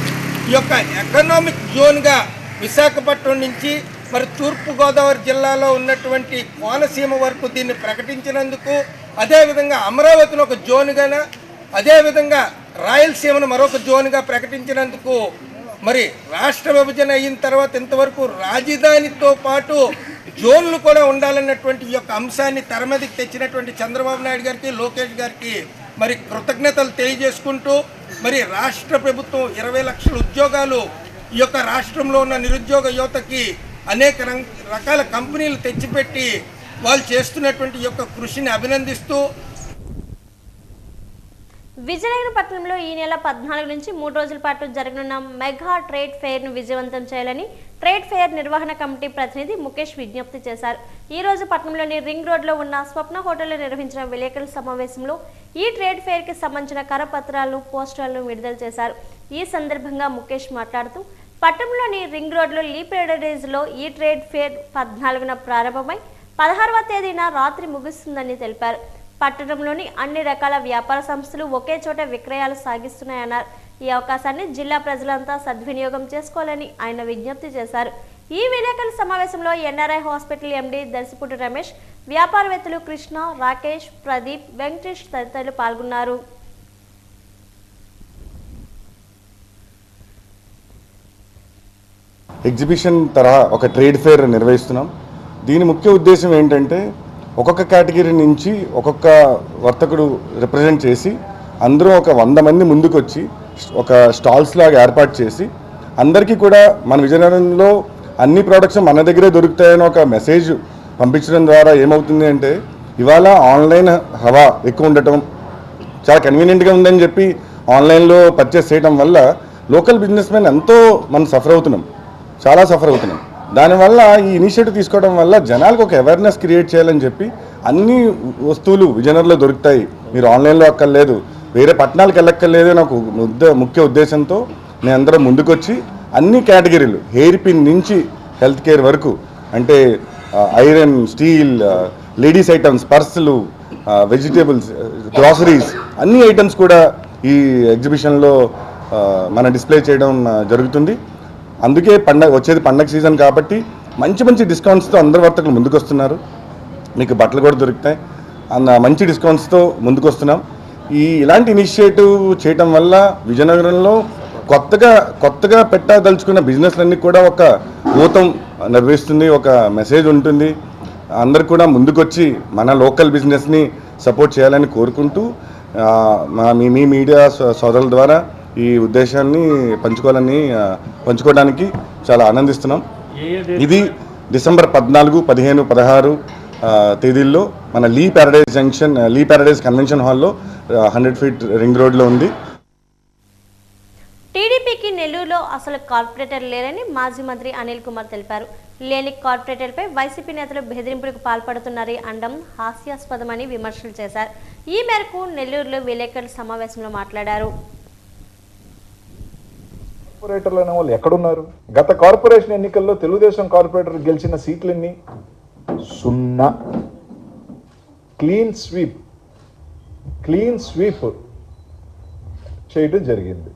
ఈ యొక్క ఎకనామిక్ జోన్గా విశాఖపట్నం నుంచి మరి తూర్పుగోదావరి జిల్లాలో ఉన్నటువంటి కోనసీమ వరకు దీన్ని ప్రకటించినందుకు, అదేవిధంగా అమరావతిని ఒక జోన్గానే, అదేవిధంగా రాయలసీమను మరొక జోన్గా ప్రకటించినందుకు, మరి రాష్ట్ర విభజన అయిన తర్వాత ఇంతవరకు రాజధానితో పాటు జోన్లు కూడా ఉండాలన్నటువంటి ఈ యొక్క అంశాన్ని తెర మీదకి తెచ్చినటువంటి చంద్రబాబు నాయుడు గారికి, లోకేష్ గారికి మరి కృతజ్ఞతలు తెలియజేసుకుంటూ, మరి రాష్ట్ర ప్రభుత్వం 20 లక్షల ఉద్యోగాలు ఈ యొక్క రాష్ట్రంలో ఉన్న నిరుద్యోగ యువతకి అనేక రకాల కంపెనీలు తెచ్చిపెట్టి వాళ్ళు చేస్తున్నటువంటి ఈ యొక్క కృషిని అభినందిస్తూ, విజయనగరంపట్నంలో ఈ నెల 14 నుంచి 3 రోజుల పాటు జరగనున్న మెగా ట్రేడ్ ఫెయిర్ను విజయవంతం చేయాలని ట్రేడ్ ఫెయిర్ నిర్వహణ కమిటీ ప్రతినిధి ముఖేష్ విజ్ఞప్తి చేశారు. ఈ రోజు పట్నంలోని రింగ్ రోడ్లో ఉన్న స్వప్న హోటల్లో నిర్వహించిన విలేకరుల సమావేశంలో ఈ ట్రేడ్ ఫెయిర్కి సంబంధించిన కరపత్రాలను, పోస్టర్లను విడుదల చేశారు. ఈ సందర్భంగా ముఖేష్ మాట్లాడుతూ పట్టణంలోని రింగ్ రోడ్లో లీపరేడేజ్లో ఈ ట్రేడ్ ఫెయిర్ 14న ప్రారంభమై 16వ తేదీన రాత్రి ముగుస్తుందని తెలిపారు. పట్టణంలోని అన్ని రకాల వ్యాపార సంస్థలు ఒకే చోట విక్రయాలు సాగిస్తున్నాయన్నారు. ఈ అవకాశాన్ని జిల్లా ప్రజలంతా సద్వినియోగం చేసుకోవాలని ఆయన విజ్ఞప్తి చేశారు. ఈ విలేకరుల సమావేశంలో ఎన్ఆర్ఐ హాస్పిటల్ ఎండీ దర్శిపుటి రమేష్, వ్యాపారవేత్తలు కృష్ణ, రాకేష్, ప్రదీప్, వెంకటేష్ తదితరులు పాల్గొన్నారు. ఎగ్జిబిషన్ తరహా ఒక ట్రేడ్ ఫెయిర్ నిర్వహిస్తున్నాం. దీని ముఖ్య ఉద్దేశం ఏంటంటే ఒక్కొక్క కేటగిరీ నుంచి ఒక్కొక్క వర్తకుడు రిప్రజెంట్ చేసి అందరూ ఒక 100 మంది ముందుకు వచ్చి ఒక స్టాల్స్ లాగా ఏర్పాటు చేసి అందరికీ కూడా మన విజయనగరంలో అన్ని ప్రోడక్ట్స్ మన దగ్గరే దొరుకుతాయని ఒక మెసేజ్ పంపించడం ద్వారా ఏమవుతుంది అంటే ఇవాళ ఆన్లైన్ హవా ఎక్కువ ఉండటం, చాలా కన్వీనియంట్గా ఉందని చెప్పి ఆన్లైన్లో పర్చేస్ చేయడం వల్ల లోకల్ బిజినెస్ మెన్ ఎంతో మనం చాలా సఫర్ అవుతున్నాం. దానివల్ల ఈ ఇనిషియేటివ్ తీసుకోవడం వల్ల జనాలకు ఒక అవేర్నెస్ క్రియేట్ చేయాలని చెప్పి అన్ని వస్తువులు విజయనగరంలో దొరుకుతాయి, మీరు ఆన్లైన్లో అక్కర్లేదు, వేరే పట్టణాలకు వెళ్ళక్కర్లేదు అని ఒక ముఖ్య ఉద్దేశంతో నేను అందరం ముందుకొచ్చి అన్ని కేటగిరీలు హెయిర్ పిన్ నుంచి హెల్త్ కేర్ వరకు, అంటే ఐరన్, స్టీల్, లేడీస్ ఐటమ్స్, పర్సులు, వెజిటేబుల్స్, గ్రాసరీస్ అన్ని ఐటమ్స్ కూడా ఈ ఎగ్జిబిషన్లో మన డిస్ప్లే చేయడం జరుగుతుంది. అందుకే వచ్చేది పండగ సీజన్ కాబట్టి మంచి మంచి డిస్కౌంట్స్తో అందరు వర్తకులు ముందుకు వస్తున్నారు. మీకు బట్టలు కూడా దొరుకుతాయి, మంచి డిస్కౌంట్స్తో ముందుకు వస్తున్నాం. ఇలాంటి ఇనిషియేటివ్ చేయటం వల్ల విజయనగరంలో కొత్తగా పెట్టదలుచుకున్న బిజినెస్లన్నీ కూడా ఒక ఊతం నిర్వహిస్తుంది, ఒక మెసేజ్ ఉంటుంది. అందరు కూడా ముందుకొచ్చి మన లోకల్ బిజినెస్ని సపోర్ట్ చేయాలని కోరుకుంటూ మీ మీడియా సోదరుల ద్వారా ఈ ఉద్దేశాన్ని పంచుకోవడానికి చాలా ఆనందిస్తున్నాం. ఇది డిసెంబర్ 14, 15, 16 తేదీల్లో మన లీ ప్యారడైజ్ కన్వెన్షన్ హాల్లో 100 ఫీట్ రింగ్ రోడ్లో ఉంది. టీడీపీకి నెల్లూరులో అసలు కార్పొరేటర్ లేరని మాజీ మంత్రి అనిల్ కుమార్ తెలిపారు. లేని కార్పొరేటర్పై వైసీపీ నేతలు బెదిరింపులకు పాల్పడుతున్నారని అనడం హాస్యాస్పదమని విమర్శలు చేశారు. ఈ మేరకు నెల్లూరులో విలేకరుల సమావేశంలో మాట్లాడారు. కార్పొరేటర్లు అనే వాళ్ళు ఎక్కడున్నారు? గత కార్పొరేషన్ ఎన్నికల్లో తెలుగుదేశం కార్పొరేటర్ గెలిచిన సీట్లన్నీ 0. క్లీన్ స్వీప్ చేయడం జరిగింది.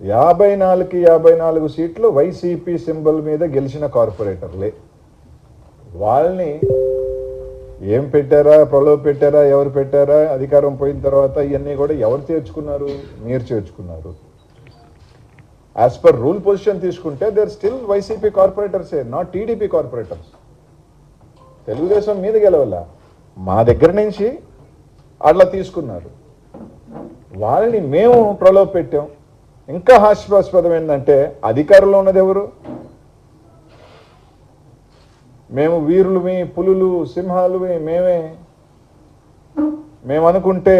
54 సీట్లు వైసీపీ సింబల్ మీద గెలిచిన కార్పొరేటర్లే. వాళ్ళని ఏం పెట్టారా, ప్రలోభ పెట్టారా, ఎవరు పెట్టారా, అధికారం పోయిన తర్వాత ఇవన్నీ కూడా ఎవరు చేర్చుకున్నారు? మీరు చేర్చుకున్నారు. యాజ్ పర్ రూల్ పొజిషన్ తీసుకుంటే దేర్ స్టిల్ వైసీపీ కార్పొరేటర్సే, నాట్ టీడీపీ కార్పొరేటర్స్. తెలుగుదేశం మీద గెలవాల, మా దగ్గర నుంచి అట్లా తీసుకున్నారు. వాళ్ళని మేము ప్రలోభ పెట్టాం. ఇంకా హాస్యాస్పదం ఏంటంటే అధికారంలో ఉన్నది ఎవరు? మేము వీరులమి, పులులు, సింహాలు మేము అనుకుంటే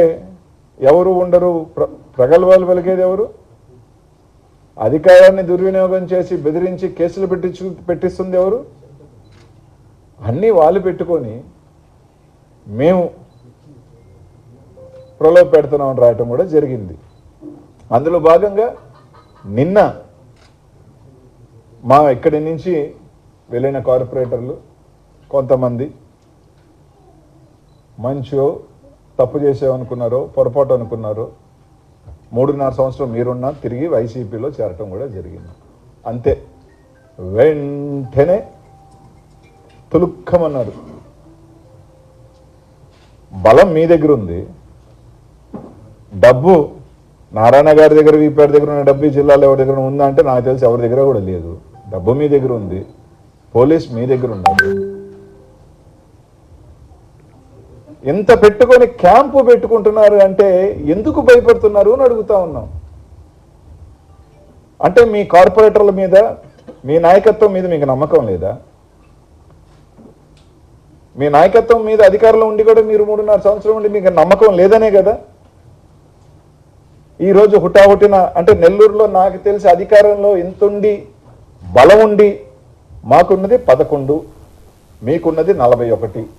ఎవరు ఉండరు. ప్రగల్భాలు పలికేది ఎవరు? అధికారాన్ని దుర్వినియోగం చేసి బెదిరించి కేసులు పెట్టిస్తుంది ఎవరు? అన్నీ వాళ్ళు పెట్టుకొని మేము ప్రలోభ పెడుతున్నామని రాయటం కూడా జరిగింది. అందులో భాగంగా నిన్న మా ఇక్కడి నుంచి వెళ్ళిన కార్పొరేటర్లు కొంతమంది మంచో తప్పు చేసామనుకున్నారో, పొరపాటు అనుకున్నారో, 3.5 సంవత్సరం మీరున్నా తిరిగి వైసీపీలో చేరటం కూడా జరిగింది. అంతే, వెంటనే తులుక్కమన్నారు. బలం మీ దగ్గర ఉంది, డబ్బు నారాయణ గారి దగ్గర, వీపేట దగ్గర ఉన్న డబ్బు జిల్లాలో ఎవరి దగ్గర ఉందా అంటే నాకు తెలిసి ఎవరి దగ్గర కూడా లేదు. డబ్బు మీ దగ్గర ఉంది, పోలీస్ మీ దగ్గర ఉన్నారు. ఎంత పెట్టుకొని క్యాంపు పెట్టుకుంటున్నారు అంటే ఎందుకు భయపడుతున్నారు అని అడుగుతా ఉన్నాం. అంటే మీ కార్పొరేటర్ల మీద, మీ నాయకత్వం మీద మీకు నమ్మకం లేదా? మీ నాయకత్వం మీద అధికారంలో ఉండి కూడా మీరు 3.5 సంవత్సరం ఉండి మీకు నమ్మకం లేదనే కదా ఈరోజు హుటాహుటిన. అంటే నెల్లూరులో నాకు తెలిసి అధికారంలో ఎంతుండి బలం ఉండి మాకున్నది 11, మీకున్నది 41.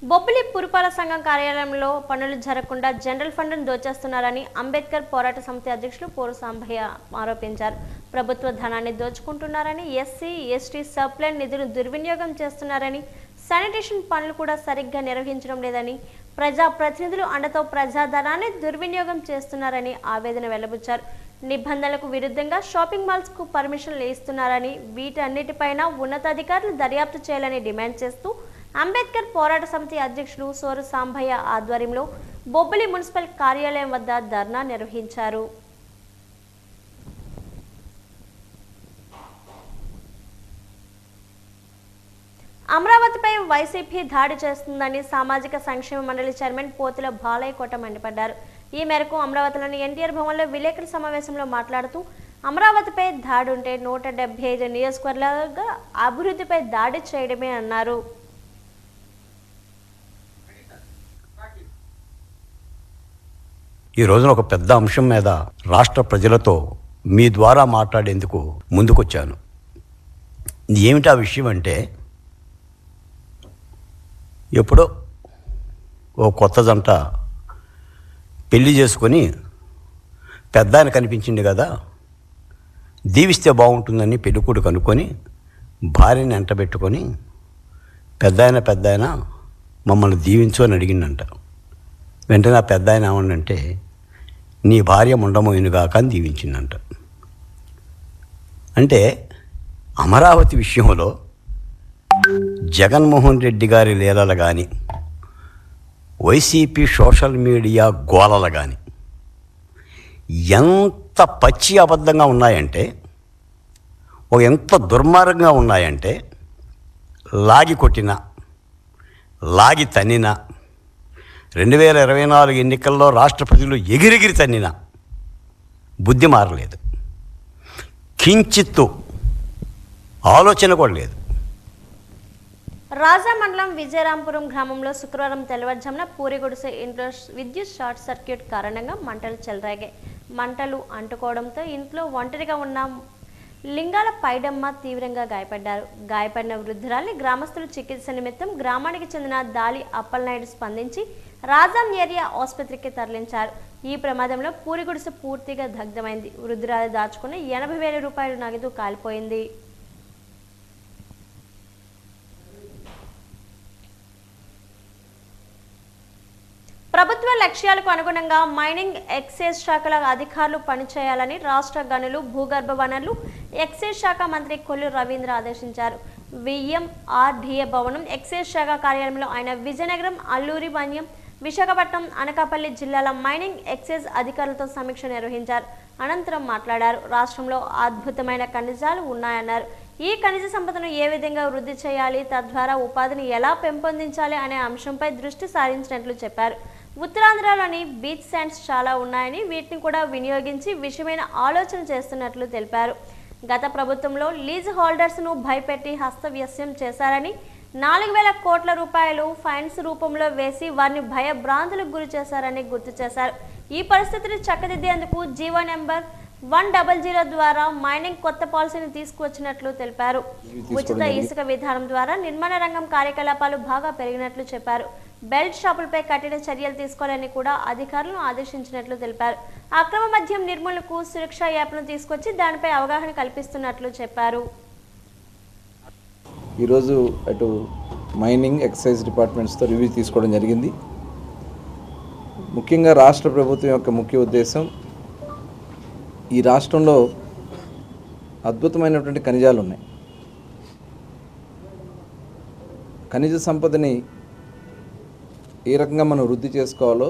బొబ్బిలి పురపాలక సంఘం కార్యాలయంలో పనులు జరగకుండా జనరల్ ఫండ్ను దోచేస్తున్నారని అంబేద్కర్ పోరాట సమితి అధ్యక్షులు పోరు సాంబయ్య ఆరోపించారు. ప్రభుత్వ ధనాన్ని దోచుకుంటున్నారని, ఎస్సీ ఎస్టీ సబ్ప్లాన్ నిధులు దుర్వినియోగం చేస్తున్నారని, శానిటేషన్ పనులు కూడా సరిగ్గా నిర్వహించడం లేదని, ప్రజాప్రతినిధులు అండతో ప్రజాధనాన్ని దుర్వినియోగం చేస్తున్నారని ఆవేదన వెల్లబుచ్చారు. నిబంధనలకు విరుద్ధంగా షాపింగ్ మాల్స్కు పర్మిషన్లు ఇస్తున్నారని, వీటన్నిటిపైన ఉన్నతాధికారులు దర్యాప్తు చేయాలని డిమాండ్ చేస్తూ అంబేద్కర్ పోరాట సమితి అధ్యక్షులు సోరు సాంబయ్య ఆధ్వర్యంలో బొబ్బిలి మున్సిపల్ కార్యాలయం వద్ద ధర్నా నిర్వహించారు. అమరావతిపై వైసీపీ దాడి చేస్తుందని సామాజిక సంక్షేమ మండలి చైర్మన్ పోతుల బాలయ్య కోట మండిపడ్డారు. ఈ మేరకు అమరావతిలోని ఎన్టీఆర్ భవన్లో విలేకరుల సమావేశంలో మాట్లాడుతూ అమరావతిపై దాడి ఉంటే 175 నియోజకవర్గాల అభివృద్ధిపై దాడి చేయడమే అన్నారు. ఈ రోజున ఒక పెద్ద అంశం మీద రాష్ట్ర ప్రజలతో మీ ద్వారా మాట్లాడేందుకు ముందుకొచ్చాను. ఏమిటి ఆ విషయం అంటే, ఎప్పుడో ఓ కొత్త జంట పెళ్లి చేసుకొని పెద్ద ఆయన కనిపించింది కదా, దీవిస్తే బాగుంటుందని పెళ్ళికొడుకు అనుకొని భార్యని ఎంటబెట్టుకొని పెద్ద ఆయన మమ్మల్ని దీవించు అని అడిగిందంట. వెంటనే ఆ పెద్ద ఆయన ఏమన్నంటే, నీ భార్య ముండమోయినుగాక అని దీవించిందంట. అంటే అమరావతి విషయంలో జగన్మోహన్ రెడ్డి గారి లీలలు కానీ, వైసీపీ సోషల్ మీడియా గోలలు కానీ ఎంత పచ్చి అబద్ధంగా ఉన్నాయంటే, ఎంత దుర్మార్గంగా ఉన్నాయంటే, లాగి కొట్టిన, లాగి తన్నిన, 2024 ఎన్నికల్లో రాష్ట్ర ప్రజలు ఎగిరెగిరి తన్నిన బుద్ధి మారలేదు, కించిత్తు ఆలోచన కూడా లేదు. రాజా మండలం విజయరాంపురం గ్రామంలో శుక్రవారం తెల్లవారుజామున పూరి గుడిసె ఇంట్లో విద్యుత్ షార్ట్ సర్క్యూట్ కారణంగా మంటలు చెలరేగాయి. మంటలు అంటుకోవడంతో ఇంట్లో ఒంటరిగా ఉన్న లింగాల పైడమ్మ తీవ్రంగా గాయపడ్డారు. గాయపడిన వృద్ధురాల్ని గ్రామస్తులు చికిత్స నిమిత్తం గ్రామానికి చెందిన దాలి అప్పలనాయుడు స్పందించి రాజాం ఏరియా ఆసుపత్రికి తరలించారు. ఈ ప్రమాదంలో పూరి గుడిసె పూర్తిగా దగ్ధమైంది. వృద్ధురాలు దాచుకుని 80,000 రూపాయలు నగదు కాలిపోయింది. ప్రభుత్వ లక్ష్యాలకు అనుగుణంగా మైనింగ్, ఎక్సైజ్ శాఖల అధికారులు పనిచేయాలని రాష్ట్ర గనులు, భూగర్భ వనరులు, ఎక్సైజ్ శాఖ మంత్రి కొల్లు రవీంద్ర ఆదేశించారు. విఎంఆర్డీఏ భవనం, ఎక్సైజ్ శాఖ కార్యాలయంలో ఆయన విజయనగరం, అల్లూరి మన్యం, విశాఖపట్నం, అనకాపల్లి జిల్లాల మైనింగ్, ఎక్సైజ్ అధికారులతో సమీక్ష నిర్వహించారు. అనంతరం మాట్లాడారు. రాష్ట్రంలో అద్భుతమైన ఖనిజాలు ఉన్నాయన్నారు. ఈ ఖనిజ సంపదను ఏ విధంగా వృద్ధి చేయాలి, తద్వారా ఉపాధిని ఎలా పెంపొందించాలి అనే అంశంపై దృష్టి సారించినట్లు చెప్పారు. ఉత్తరాంధ్రలోని బీచ్ శాండ్స్ చాలా ఉన్నాయని, వీటిని కూడా వినియోగించి విషయమైన ఆలోచన చేస్తున్నట్లు తెలిపారు. గత ప్రభుత్వంలో లీజ్ హోల్డర్స్ను భయపెట్టి హస్తవ్యస్యం చేశారని, 4,000 కోట్ల రూపాయలు ఫైన్స్ రూపంలో వేసి వారిని భయభ్రాంతులకు గురి చేశారని గుర్తు చేశారు. ఈ పరిస్థితిని చక్కదిద్దేందుకు జీవో నెంబర్ 100 ద్వారా మైనింగ్ కొత్త పాలసీని తీసుకువచ్చినట్లు తెలిపారు. ఉచిత ఇసుక విధానం ద్వారా నిర్మాణ రంగం కార్యకలాపాలు బాగా పెరిగినట్లు చెప్పారు. బెల్ట్ షాపులపై కఠిన చర్యలు తీసుకోవాలని కూడా అధికారులను ఆదేశించినట్లు తెలిపారు. అక్రమ మద్యం నిర్మూలనకు సురక్ష యాప్ను తీసుకొచ్చి దానిపై అవగాహన కల్పిస్తున్నట్లు చెప్పారు. ఈరోజు అటు మైనింగ్, ఎక్సైజ్ డిపార్ట్మెంట్స్తో రివ్యూ తీసుకోవడం జరిగింది. ముఖ్యంగా రాష్ట్ర ప్రభుత్వం యొక్క ముఖ్య ఉద్దేశం, ఈ రాష్ట్రంలో అద్భుతమైనటువంటి ఖనిజాలు ఉన్నాయి. ఖనిజ సంపదని ఏ రకంగా మనం వృద్ధి చేసుకోవాలో,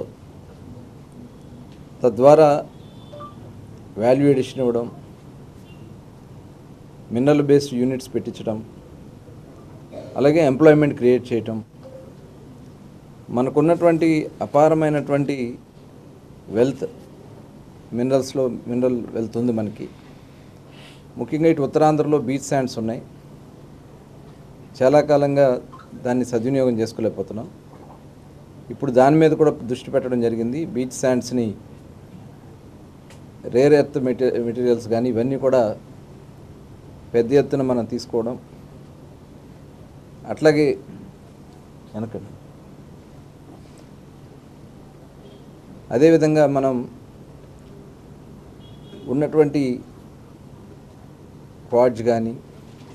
తద్వారా వాల్యూ ఎడిషన్ ఇవ్వడం, మినరల్ బేస్డ్ యూనిట్స్ పెట్టించడం, అలాగే ఎంప్లాయ్మెంట్ క్రియేట్ చేయటం, మనకున్నటువంటి అపారమైనటువంటి వెల్త్, మినరల్ వెల్త్ ఉంది మనకి. ముఖ్యంగా ఇటు ఉత్తరాంధ్రలో బీచ్ శాండ్స్ ఉన్నాయి. చాలా కాలంగా దాన్ని సద్వినియోగం చేసుకోలేకపోతున్నాం. ఇప్పుడు దాని మీద కూడా దృష్టి పెట్టడం జరిగింది. బీచ్ శాండ్స్ని, రేర్ ఎర్త్ మెటీరియల్స్ కానీ ఇవన్నీ కూడా పెద్ద ఎత్తున మనం తీసుకోవడం, అట్లాగే వెనకండి అదేవిధంగా మనం ఉన్నటువంటి క్వార్ట్జ్ కానీ,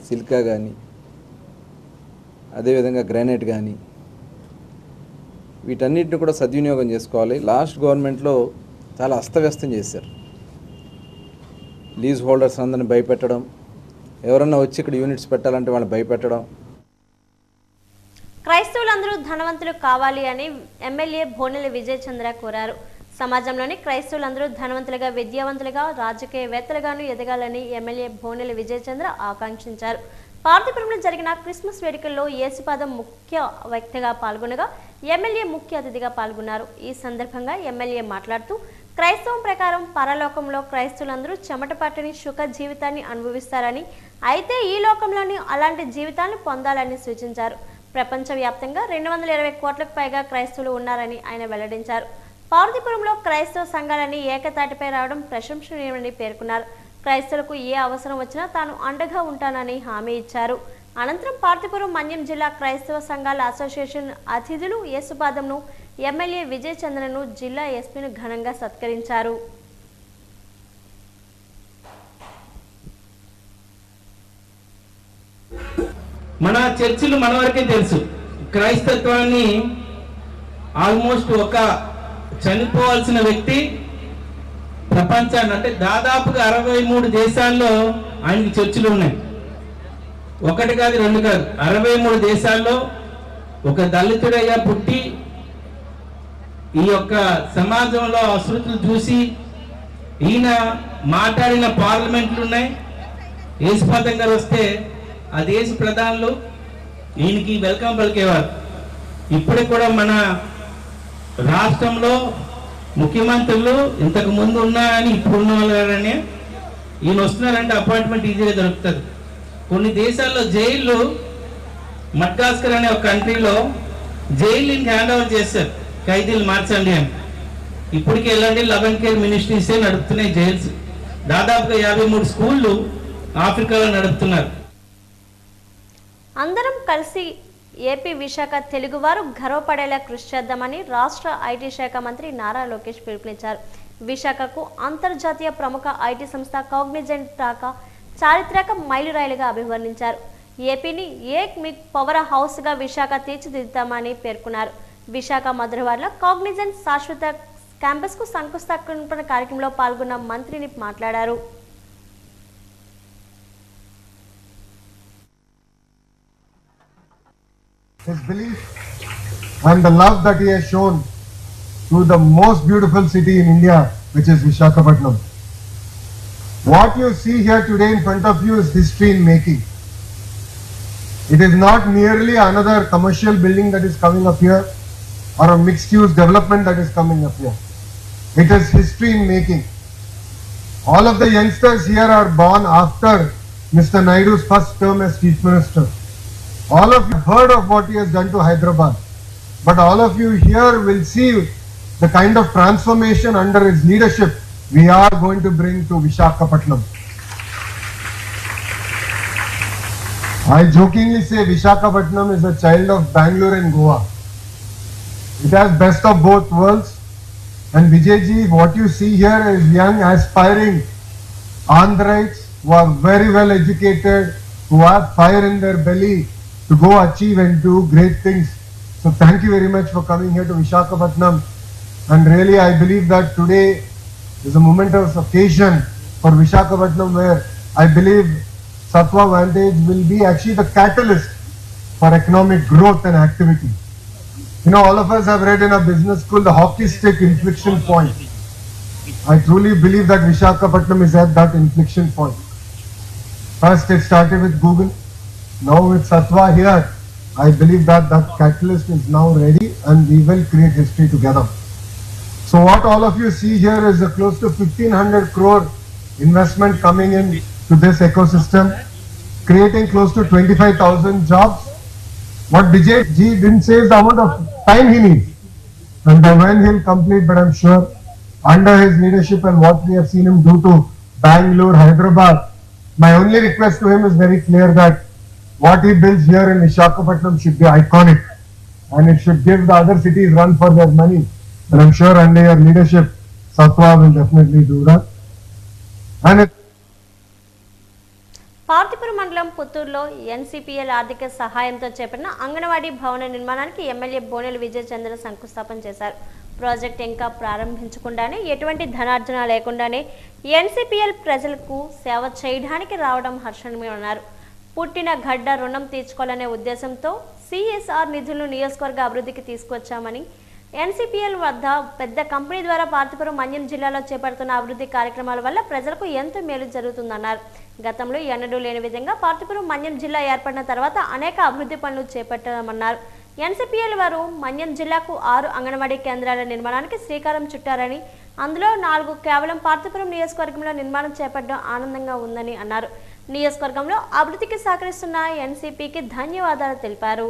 సిలికా కానీ, అదేవిధంగా గ్రానైట్ కానీ, వీటన్నిటిని కూడా సద్వినియోగం చేసుకోవాలి. లాస్ట్ గవర్నమెంట్లో చాలా అస్తవ్యస్తం చేశారు. లీజ్ హోల్డర్స్ అందరిని భయపెట్టడం, ఎవరన్నా వచ్చి ఇక్కడ యూనిట్స్ పెట్టాలంటే వాళ్ళని భయపెట్టడం. క్రైస్తవులందరూ ధనవంతులు కావాలి అని ఎమ్మెల్యే భోనెల విజయ్ చంద్ర కోరారు. సమాజంలోని క్రైస్తవులందరూ ధనవంతులుగా, విద్యావంతులుగా, రాజకీయవేత్తలుగాను ఎదగాలని ఎమ్మెల్యే భోనెల విజయ్ చంద్ర ఆకాంక్షించారు. పార్తీపురంలో జరిగిన క్రిస్మస్ వేడుకల్లో యేసుపాదం ముఖ్య వ్యక్తిగా పాల్గొనగా ఎమ్మెల్యే ముఖ్య అతిథిగా పాల్గొన్నారు. ఈ సందర్భంగా ఎమ్మెల్యే మాట్లాడుతూ, క్రైస్తవం ప్రకారం పరలోకంలో క్రైస్తవులందరూ చెమట పట్టని సుఖ జీవితాన్ని అనుభవిస్తారని, అయితే ఈ లోకంలోని అలాంటి జీవితాలను పొందాలని సూచించారు. ప్రపంచవ్యాప్తంగా 220 కోట్లకు పైగా క్రైస్తవులు ఉన్నారని ఆయన వెల్లడించారు. పార్తీపురంలో క్రైస్తవ సంఘాలన్నీ ఏకతాటిపై రావడం ప్రశంసనీయమని పేర్కొన్నారు. క్రైస్తవులకు ఏ అవసరం వచ్చినా తాను అండగా ఉంటానని హామీ ఇచ్చారు. అనంతరం పార్తీపురం మన్యం జిల్లా క్రైస్తవ సంఘాల అసోసియేషన్ అతిథులు యేసుపాదంను, ఎమ్మెల్యే విజయ్ చంద్రను, జిల్లా ఎస్పీను ఘనంగా సత్కరించారు. మన చర్చిలు మన వరకే తెలుసు. క్రైస్తత్వాన్ని ఆల్మోస్ట్ ఒక చనిపోవాల్సిన వ్యక్తి ప్రపంచాన్ని అంటే దాదాపుగా 63 దేశాల్లో ఆయనకి చర్చిలు ఉన్నాయి. ఒకటి కాదు, రెండు కాదు, 63 దేశాల్లో ఒక దళితుడయ్యా పుట్టి ఈ యొక్క సమాజంలో అసృతులు చూసి ఈయన మాట్లాడిన పార్లమెంట్లు ఉన్నాయి. యేసుపాదం గారు వస్తే ఆ దేశ ప్రధానులు ఈయనకి వెల్కమ్ పలికేవారు. ఇప్పటికి కూడా మన రాష్ట్రంలో ముఖ్యమంత్రులు ఇంతకు ముందు ఉన్నారని ఇప్పుడు ఉన్న వాళ్ళని ఈయన వస్తున్నారంటే అపాయింట్మెంట్ ఈజీగా దొరుకుతుంది. కొన్ని దేశాల్లో జైళ్ళు, మడ్గాస్కర్ అనే ఒక కంట్రీలో జైలు హ్యాండ్ ఓవర్ చేశారు, ఖైదీలు మార్చండి అని. ఇప్పటికి వెళ్ళండి 11 కేర్ మినిస్ట్రీసే నడుపుతున్నాయి జైల్స్. దాదాపుగా 53 స్కూళ్ళు ఆఫ్రికాలో నడుపుతున్నారు. అందరం కలిసి ఏపీ విశాఖ తెలుగువారు గర్వపడేలా కృషి చేద్దామని రాష్ట్ర ఐటీ శాఖ మంత్రి నారా లోకేష్ పిలుపునిచ్చారు. విశాఖకు అంతర్జాతీయ ప్రముఖ ఐటీ సంస్థ కాగ్నిజెంట్ రాక చారిత్రక మైలురాయిలుగా అభివర్ణించారు. ఏపీని ఏక్ మిగ్ పవర్ హౌస్గా విశాఖ తీర్చిదిద్దామని పేర్కొన్నారు. విశాఖ మధురవాడలో కాగ్నిజెంట్ శాశ్వత క్యాంపస్కు శంకుస్థాపన కార్యక్రమంలో పాల్గొన్న మంత్రిని మాట్లాడారు. His belief and the love that he has shown to the most beautiful city in India, which is Visakhapatnam. What you see here today in front of you is history in making. It is not merely another commercial building that is coming up here or a mixed-use development that is coming up here. It is history in making. All of the youngsters here are born after Mr. Naidu's first term as Chief Minister. All of you heard of what he has done to Hyderabad, but all of you here will see the kind of transformation under his leadership we are going to bring to Visakhapatnam. I jokingly say Visakhapatnam is a child of Bangalore and Goa. It has best of both worlds, and Vijayji, what you see here is young aspiring Andhrites who are very well educated, who have fire in their belly to go achieve and do great things. So thank you very much for coming here to Visakhapatnam, and really I believe that today is a momentous occasion for Visakhapatnam where I believe Sattva Vantage will be actually the catalyst for economic growth and activity. You know, all of us have read in a business school the hockey stick inflection point. I truly believe that Visakhapatnam is at that inflection point. First it started with Google. Now with Sattva here, I believe that that catalyst is now ready and we will create history together. So what all of you see here is a close to 1,500 crore investment coming in to this ecosystem, creating close to 25,000 jobs. What Vijay Ji didn't say is the amount of time he needs and by when he'll complete, but I'm sure under his leadership and what we have seen him do to Bangalore, Hyderabad, my only request to him is very clear that what he builds here in Visakhapatnam should be iconic and it should give the other cities run for their money. And I'm sure under your leadership, Sattva will definitely do that. And it Parthipuram మండలం పుత్తూరులో ఎన్సీపీఎల్ ఆర్థిక సహాయంతో చేపట్టిన అంగన్వాడీ భవన నిర్మాణానికి MLA Bonela Vijay చంద్ర శంకుస్థాపన చేశారు. Project ఇంకా ప్రారంభించకుండానే ఎటువంటి ధనార్జన లేకుండానే ఎన్సీపీఎల్ ప్రజలకు సేవ చేయడానికి రావడం హర్షణీయమన్నారు. పుట్టిన గడ్డ రుణం తీర్చుకోవాలనే ఉద్దేశంతో సిఎస్ఆర్ నిధులను నియోజకవర్గ అభివృద్ధికి తీసుకొచ్చామని, ఎన్సీపీఎల్ వద్ద పెద్ద కంపెనీ ద్వారా పార్తిపురం మన్యం జిల్లాలో చేపడుతున్న అభివృద్ధి కార్యక్రమాల వల్ల ప్రజలకు ఎంతో మేలు జరుగుతుందన్నారు. గతంలో ఎన్నడూ లేని విధంగా పార్తిపురం మన్యం జిల్లా ఏర్పడిన తర్వాత అనేక అభివృద్ధి పనులు చేపట్టామన్నారు. ఎన్సీపీఎల్ వారు మన్యం జిల్లాకు 6 అంగన్వాడీ కేంద్రాల నిర్మాణానికి శ్రీకారం చుట్టారని, అందులో 4 కేవలం పార్తిపురం నియోజకవర్గంలో నిర్మాణం చేపట్టడం ఆనందంగా ఉందని అన్నారు. నియోజకవర్గంలో అభివృద్ధికి సహకరిస్తున్న ఎన్సీపీకి ధన్యవాదాలు తెలిపారు.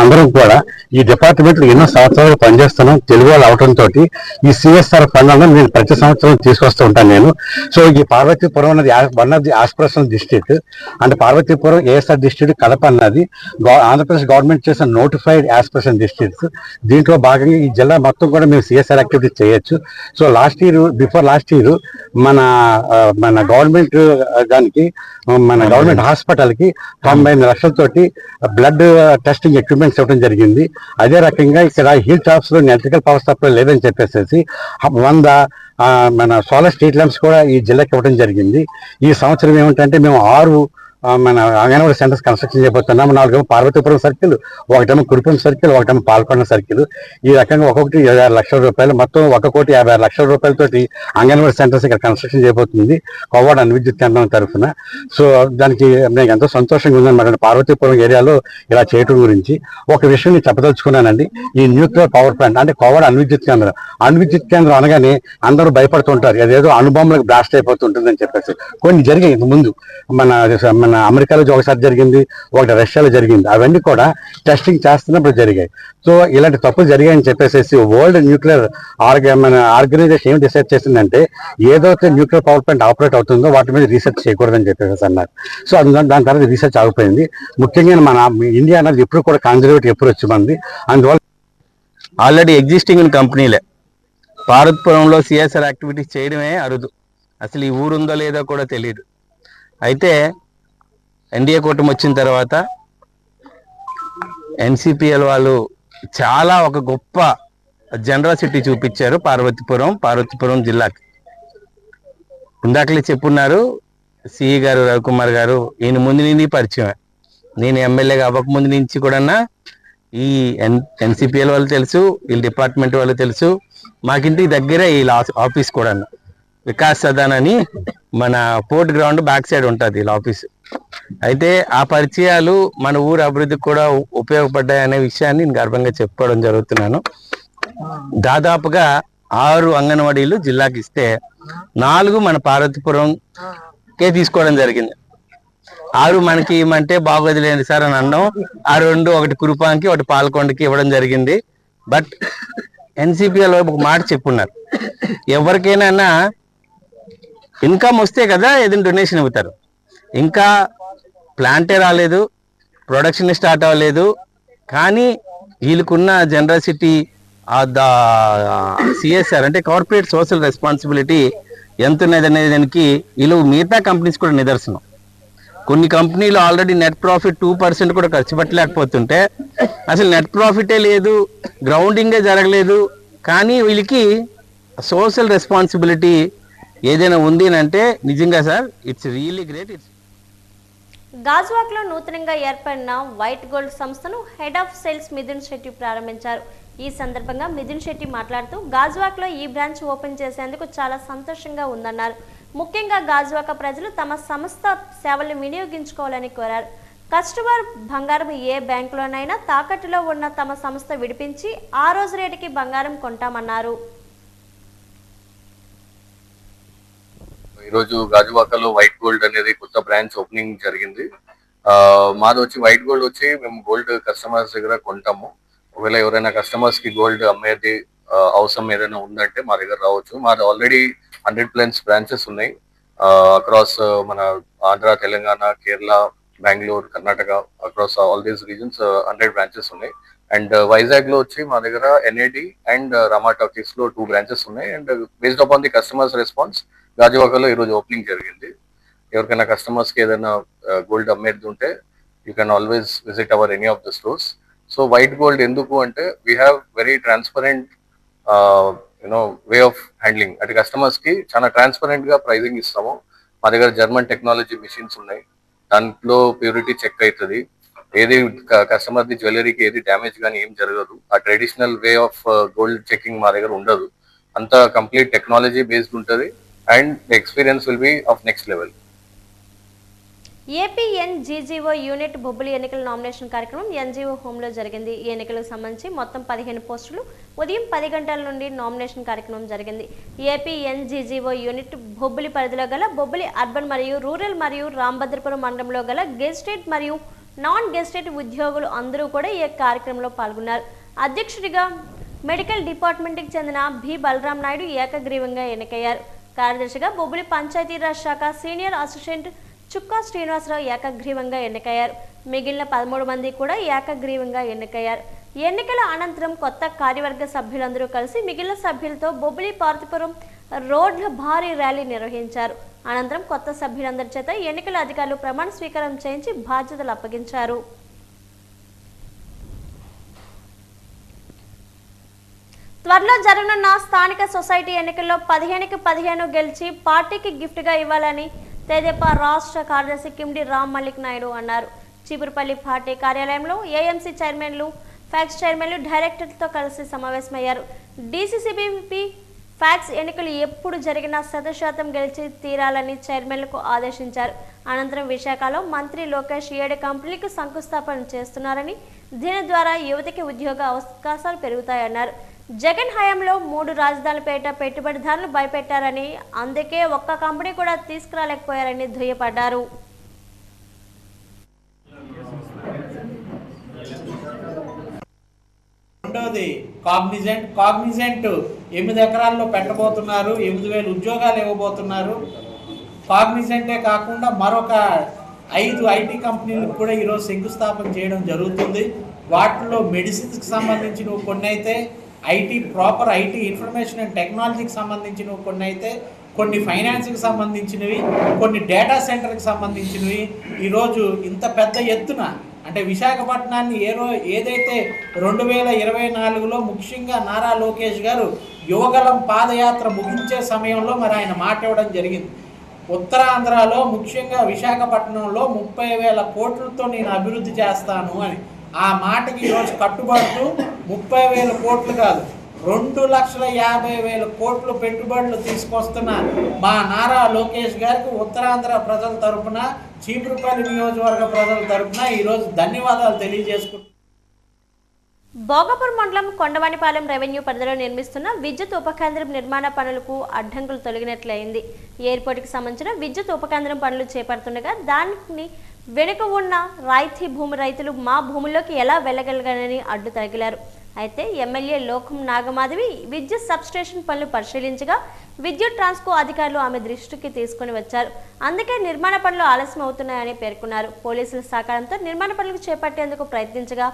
అందరం కూడా ఈ డిపార్ట్మెంట్ లో ఎన్నో సంవత్సరాలు పనిచేస్తున్నాం. తెలుగు వాళ్ళు అవడంతో ఈ సిఎస్ఆర్ ఫండ్లను నేను ప్రతి సంవత్సరం తీసుకొస్తూ ఉంటాను నేను. సో ఈ పార్వతీపురం అన్నది one of the aspirational district and Parvathipuram ASR district, Kadapa అన్నది ఆంధ్రప్రదేశ్ గవర్నమెంట్ చేసిన నోటిఫైడ్ ఆస్పిరేషన్ డిస్ట్రిక్ట్స్. దీంట్లో భాగంగా ఈ జిల్లా మొత్తం కూడా మేము సిఎస్ఆర్ యాక్టివిటీస్ చేయొచ్చు. సో బిఫోర్ లాస్ట్ ఇయర్ మన గవర్నమెంట్ దానికి మన గవర్నమెంట్ హాస్పిటల్ కి 90 లక్షలతోటి బ్లడ్ టెస్టింగ్ ఎక్విప్మెంట్స్ ఛాన్స్ ఇవ్వడం జరిగింది. అదే రకంగా ఇక్కడ హిల్ టాప్స్ లో ఎలక్ట్రికల్ పవర్ సప్లై లేదని చెప్పేసి 100 మన సోలార్ స్ట్రీట్ ల్యాంప్స్ కూడా ఈ జిల్లాకి ఇవ్వడం జరిగింది. ఈ సంవత్సరం ఏమిటంటే మేము 6 మన అంగన్వాడీ సెంటర్స్ కన్స్ట్రక్షన్ చేయబోతున్నాము. 4 Parvathipuram circle, 1 Kurupam circle, 1 Palkonda circle. ఈ రకంగా ఒక్కొక్కటి 26 లక్షల రూపాయలు, మొత్తం 1,56 లక్షల రూపాయలతోటి అంగన్వాడీ సెంటర్స్ ఇక్కడ కన్స్ట్రక్షన్ చేయబోతుంది కోవాడ అణువిద్యుత్ కేంద్రం తరఫున. సో దానికి నాకు ఎంతో సంతోషంగా ఉందన్నమాట పార్వతీపురం ఏరియాలో ఇలా చేయటం గురించి. ఒక విషయం నేను చెప్పదలుచుకున్నానండి. ఈ న్యూక్లియర్ పవర్ ప్లాంట్ అంటే కోవాడ అణువిద్యుత్ కేంద్రం, అణువిద్యుత్ కేంద్రం అనగానే అందరూ భయపడుతుంటారు, అదేదో అణుబాంబులకు బ్లాస్ట్ అయిపోతుంటుందని చెప్పేసి. కొన్ని జరిగాయి ఇంత ముందు, మన అమెరికాలో ఒకసారి జరిగింది, ఒకటి రష్యాలో జరిగింది. అవన్నీ కూడా టెస్టింగ్ చేస్తున్నప్పుడు జరిగాయి. సో ఇలాంటి తప్పులు జరిగాయని చెప్పేసి వరల్డ్ న్యూక్లియర్ ఆర్గనైజేషన్ ఏం డిసైడ్ చేసిందంటే ఏదైతే న్యూక్లియర్ పవర్ ప్లాంట్ ఆపరేట్ అవుతుందో వాటి మీద రీసెర్చ్ చేయకూడదని చెప్పేసి అన్నారు. సో దాని తర్వాత రీసెర్చ్ ఆగిపోయింది. ముఖ్యంగా మన ఇండియా అనేది ఎప్పుడు కూడా కన్జర్వేటివ్ అప్రోచ్ మంది. అందువల్ల ఆల్రెడీ ఎగ్జిస్టింగ్ కంపెనీలే భారత్పురంలో సిఎస్ఆర్ యాక్టివిటీస్ చేయడమే అరుదు. అసలు ఈ ఊరుందో లేదో కూడా తెలియదు. అయితే ఎన్డీఏ కూటమి వచ్చిన తర్వాత ఎన్సిపిఎల్ వాళ్ళు చాలా ఒక గొప్ప జనరాసిటీ చూపించారు పార్వతీపురం జిల్లాకి. ఇందాకలే చెప్పున్నారు సిఈ గారు రవికుమార్ గారు, ఈయన ముందు నుంచి పరిచయమే. నేను ఎమ్మెల్యేగా అవ్వక ముందు నుంచి కూడా ఈ ఎన్సిపిఎల్ వాళ్ళు తెలుసు, వీళ్ళ డిపార్ట్మెంట్ వాళ్ళు తెలుసు. మాకింటికి దగ్గరే వీళ్ళ ఆఫీస్ కూడా వికాస్ సదన్ అని మన పోర్ట్ గ్రౌండ్ బ్యాక్ సైడ్ ఉంటుంది వీళ్ళ ఆఫీస్. అయితే ఆ పరిచయాలు మన ఊరు అభివృద్ధికి కూడా ఉపయోగపడ్డాయనే విషయాన్ని నేను గర్వంగా చెప్పుకోవడం జరుగుతున్నాను. దాదాపుగా 6 అంగన్వాడీలు జిల్లాకి ఇస్తే 4 మన పార్వతీపురంకే తీసుకోవడం జరిగింది. 6 మనకి ఇవ్వమంటే బాగోదులేండి సార్ అని అన్నాం. ఆ 2 ఒకటి కురుపాంకి, ఒకటి పాల్కొండకి ఇవ్వడం జరిగింది. బట్ ఎన్సిపిఎల్ ఒక మాట చెప్పున్నారు, ఎవరికైనా ఇన్కమ్ వస్తే కదా ఏదైనా డొనేషన్ ఇవ్వుతారు. ఇంకా ప్లాంటే రాలేదు, ప్రొడక్షన్ స్టార్ట్ అవ్వలేదు, కానీ వీళ్ళకున్న జనరసిటీ సిఎస్ఆర్ అంటే కార్పొరేట్ సోషల్ రెస్పాన్సిబిలిటీ ఎంత ఉన్నది అనేది దానికి వీళ్ళు మిగతా కంపెనీస్ కూడా నిదర్శనం. కొన్ని కంపెనీలు ఆల్రెడీ నెట్ ప్రాఫిట్ 2% కూడా ఖర్చు పెట్టలేకపోతుంటే అసలు నెట్ ప్రాఫిటే లేదు, గ్రౌండింగే జరగలేదు, కానీ వీళ్ళకి సోషల్ రెస్పాన్సిబిలిటీ ఏదైనా ఉంది అంటే నిజంగా సార్ ఇట్స్ రియల్లీ గ్రేట్. గాజువాక్లో నూతనంగా ఏర్పడిన వైట్ గోల్డ్ సంస్థను head of sales Mithun Shetty ప్రారంభించారు. ఈ సందర్భంగా మిథున్ శెట్టి మాట్లాడుతూ గాజువాక్లో ఈ బ్రాంచ్ ఓపెన్ చేసేందుకు చాలా సంతోషంగా ఉందన్నారు. ముఖ్యంగా గాజువాక ప్రజలు తమ సంస్థ సేవలను వినియోగించుకోవాలని కోరారు. కస్టమర్ బంగారం ఏ బ్యాంకులోనైనా తాకట్టులో ఉన్న తమ సంస్థ విడిపించి ఆ రోజు రేటుకి బంగారం కొంటామన్నారు. ఈరోజు గాజువాకలో వైట్ గోల్డ్ అనేది కొత్త బ్రాంచ్ ఓపెనింగ్ జరిగింది. మాది వచ్చి వైట్ గోల్డ్ వచ్చి మేము గోల్డ్ కస్టమర్స్ దగ్గర కొంటాము. ఒకవేళ ఎవరైనా కస్టమర్స్ కి గోల్డ్ అమ్మేది అవసరం ఏదైనా ఉందంటే మా దగ్గర రావచ్చు. మాది ఆల్రెడీ 100+ బ్రాంచెస్ ఉన్నాయి అక్రాస్ మన Andhra, Telangana, Kerala, Bengaluru, Karnataka, across all these reasons 100 branches ఉన్నాయి. అండ్ వైజాగ్ లో వచ్చి మా దగ్గర ఎన్ఏడి అండ్ రామా టాకీస్ లో 2 బ్రాంచెస్ ఉన్నాయి. And based upon the customers response గాజువాకలో ఈరోజు ఓపెనింగ్ జరిగింది. ఎవరికైనా కస్టమర్స్ కి ఏదైనా గోల్డ్ అమ్మేది ఉంటే you can always visit our any of the stores. So white gold ఎందుకు అంటే we have very transparent way of handling. అంటే కస్టమర్స్ కి చాలా ట్రాన్స్పరెంట్ గా ప్రైజింగ్ ఇస్తాము. మా దగ్గర జర్మన్ టెక్నాలజీ మిషన్స్ ఉన్నాయి, దాంట్లో ప్యూరిటీ చెక్ అవుతుంది. ఏది కస్టమర్ ది జ్యువెలరీకి ఏది డ్యామేజ్ కానీ ఏం జరగదు. ఆ traditional way of gold checking మా దగ్గర ఉండదు. అంతా కంప్లీట్ టెక్నాలజీ బేస్డ్ ఉంటుంది and the experience will be of next level. APNGGO unit Bobbili ఎన్నికల నామినేషన్ కార్యక్రమం ఎన్జీఓ హోంలో జరిగింది. ఈ ఎన్నికలకు సంబంధించి మొత్తం 15 పోస్టులు ఉదయం 10 గంటల నుండి నామినేషన్ కార్యక్రమం జరిగింది. ఏపీఎన్జీజీఓ యూనిట్ బొబ్బిలి పరిధిలో గల బొబ్బిలి అర్బన్ మరియు రూరల్ మరియు రాంభద్రపురం మండలంలో గల గెజిటెడ్ మరియు నాన్ గెజిటెడ్ ఉద్యోగులు అందరూ కూడా ఈ కార్యక్రమంలో పాల్గొన్నారు. అధ్యక్షుడిగా మెడికల్ డిపార్ట్మెంట్కి చెందిన బి బలరాం నాయుడు ఏకగ్రీవంగా ఎన్నికయ్యారు. కార్యదర్శిగా బొబ్బిలి పంచాయతీరాజ్ శాఖ సీనియర్ అసిస్టెంట్ చుక్కా శ్రీనివాసరావు ఏకగ్రీవంగా ఎన్నికయ్యారు. మిగిలిన 13 మంది కూడా ఏకగ్రీవంగా ఎన్నికయ్యారు. ఎన్నికల అనంతరం కొత్త కార్యవర్గ సభ్యులందరూ కలిసి మిగిలిన సభ్యులతో బొబ్బిలి పార్వతీపురం రోడ్ల భారీ ర్యాలీ నిర్వహించారు. అనంతరం కొత్త సభ్యులందరి చేత ఎన్నికల అధికారులు ప్రమాణ స్వీకారం చేయించి బాధ్యతలు అప్పగించారు. త్వరలో జరగనున్న స్థానిక సొసైటీ ఎన్నికల్లో 15కి 15 గెలిచి పార్టీకి గిఫ్ట్గా ఇవ్వాలని తెదేపా రాష్ట్ర కార్యదర్శి కిమిడి రామ్ మల్లిక్ నాయుడు అన్నారు. చీపురుపల్లి పార్టీ కార్యాలయంలో ఏఎంసీ చైర్మన్లు, ఫ్యాక్స్ చైర్మన్లు, డైరెక్టర్లతో కలిసి సమావేశమయ్యారు. డీసీసీబీ ఫ్యాక్స్ ఎన్నికలు ఎప్పుడు జరిగినా 100% గెలిచి తీరాలని చైర్మన్లకు ఆదేశించారు. అనంతరం విశాఖలో మంత్రి లోకేష్ 7 కంపెనీలకు శంకుస్థాపన చేస్తున్నారని, దీని ద్వారా యువతకి ఉద్యోగ అవకాశాలు పెరుగుతాయన్నారు. జగన్ హయాంలో 3 రాజధానులపేట పెట్టుబడిదారులు భయపెట్టారని, అందుకే ఒక్క కంపెనీ కూడా తీసుకురాలేకపోయారని దుయ్యపడ్డారు. రెండోది కాగ్నిజెంట్ 8 ఎకరాల్లో పెట్టబోతున్నారు, 8,000 ఉద్యోగాలు ఇవ్వబోతున్నారు. కాగ్నిజెంటే కాకుండా మరొక 5 ఐటీ కంపెనీలకు కూడా ఈరోజు శంకుస్థాపన చేయడం జరుగుతుంది. వాటిలో మెడిసిన్స్కి సంబంధించినవి కొన్ని అయితే, ప్రాపర్ ఐటీ ఇన్ఫర్మేషన్ అండ్ టెక్నాలజీకి సంబంధించినవి కొన్ని అయితే, కొన్ని ఫైనాన్స్కి సంబంధించినవి, కొన్ని డేటా సెంటర్కి సంబంధించినవి ఈరోజు ఇంత పెద్ద ఎత్తున అంటే విశాఖపట్నాన్ని ఏదైతే 2024లో ముఖ్యంగా నారా లోకేష్ గారు యువగలం పాదయాత్ర ముగించే సమయంలో మరి ఆయన మాట ఇవ్వడం జరిగింది. ఉత్తరాంధ్రలో ముఖ్యంగా విశాఖపట్నంలో 30,000 కోట్లతో నేను అభివృద్ధి చేస్తాను అని. ఆ మాటకి ఈరోజు కట్టుబడుతూ 30,000 కోట్లు కాదు, 2,50,000 కోట్లు పెట్టుబడులు తీసుకొస్తున్న మా నారా లోకేష్ గారికి ఉత్తరాంధ్ర ప్రజల తరపున, చీపురుపల్లి నియోజకవర్గ ప్రజల తరపున ఈరోజు ధన్యవాదాలు తెలియజేసుకుంటున్నాను. భోగపూర్ మండలం కొండవానిపాలెం రెవెన్యూ పరిధిలో నిర్మిస్తున్న విద్యుత్ ఉపకేంద్రం నిర్మాణ పనులకు అడ్డంకులు తొలగినట్లయింది. ఎయిర్పోర్టుకు సంబంధించిన విద్యుత్ ఉపకేంద్రం పనులు చేపడుతుండగా దానికి వెనుక ఉన్న రాయితీ భూమి రైతులు మా భూముల్లోకి ఎలా వెళ్ళగలగలని అడ్డు తగిలారు. అయితే ఎమ్మెల్యే లోకం నాగమాధవి విద్యుత్ సబ్స్టేషన్ పనులు పరిశీలించగా విద్యుత్ ట్రాన్స్కో అధికారులు ఆమె దృష్టికి తీసుకుని వచ్చారు. అందుకే నిర్మాణ పనులు ఆలస్యం అవుతున్నాయని పేర్కొన్నారు. పోలీసుల సహకారంతో నిర్మాణ పనులు చేపట్టేందుకు ప్రయత్నించగా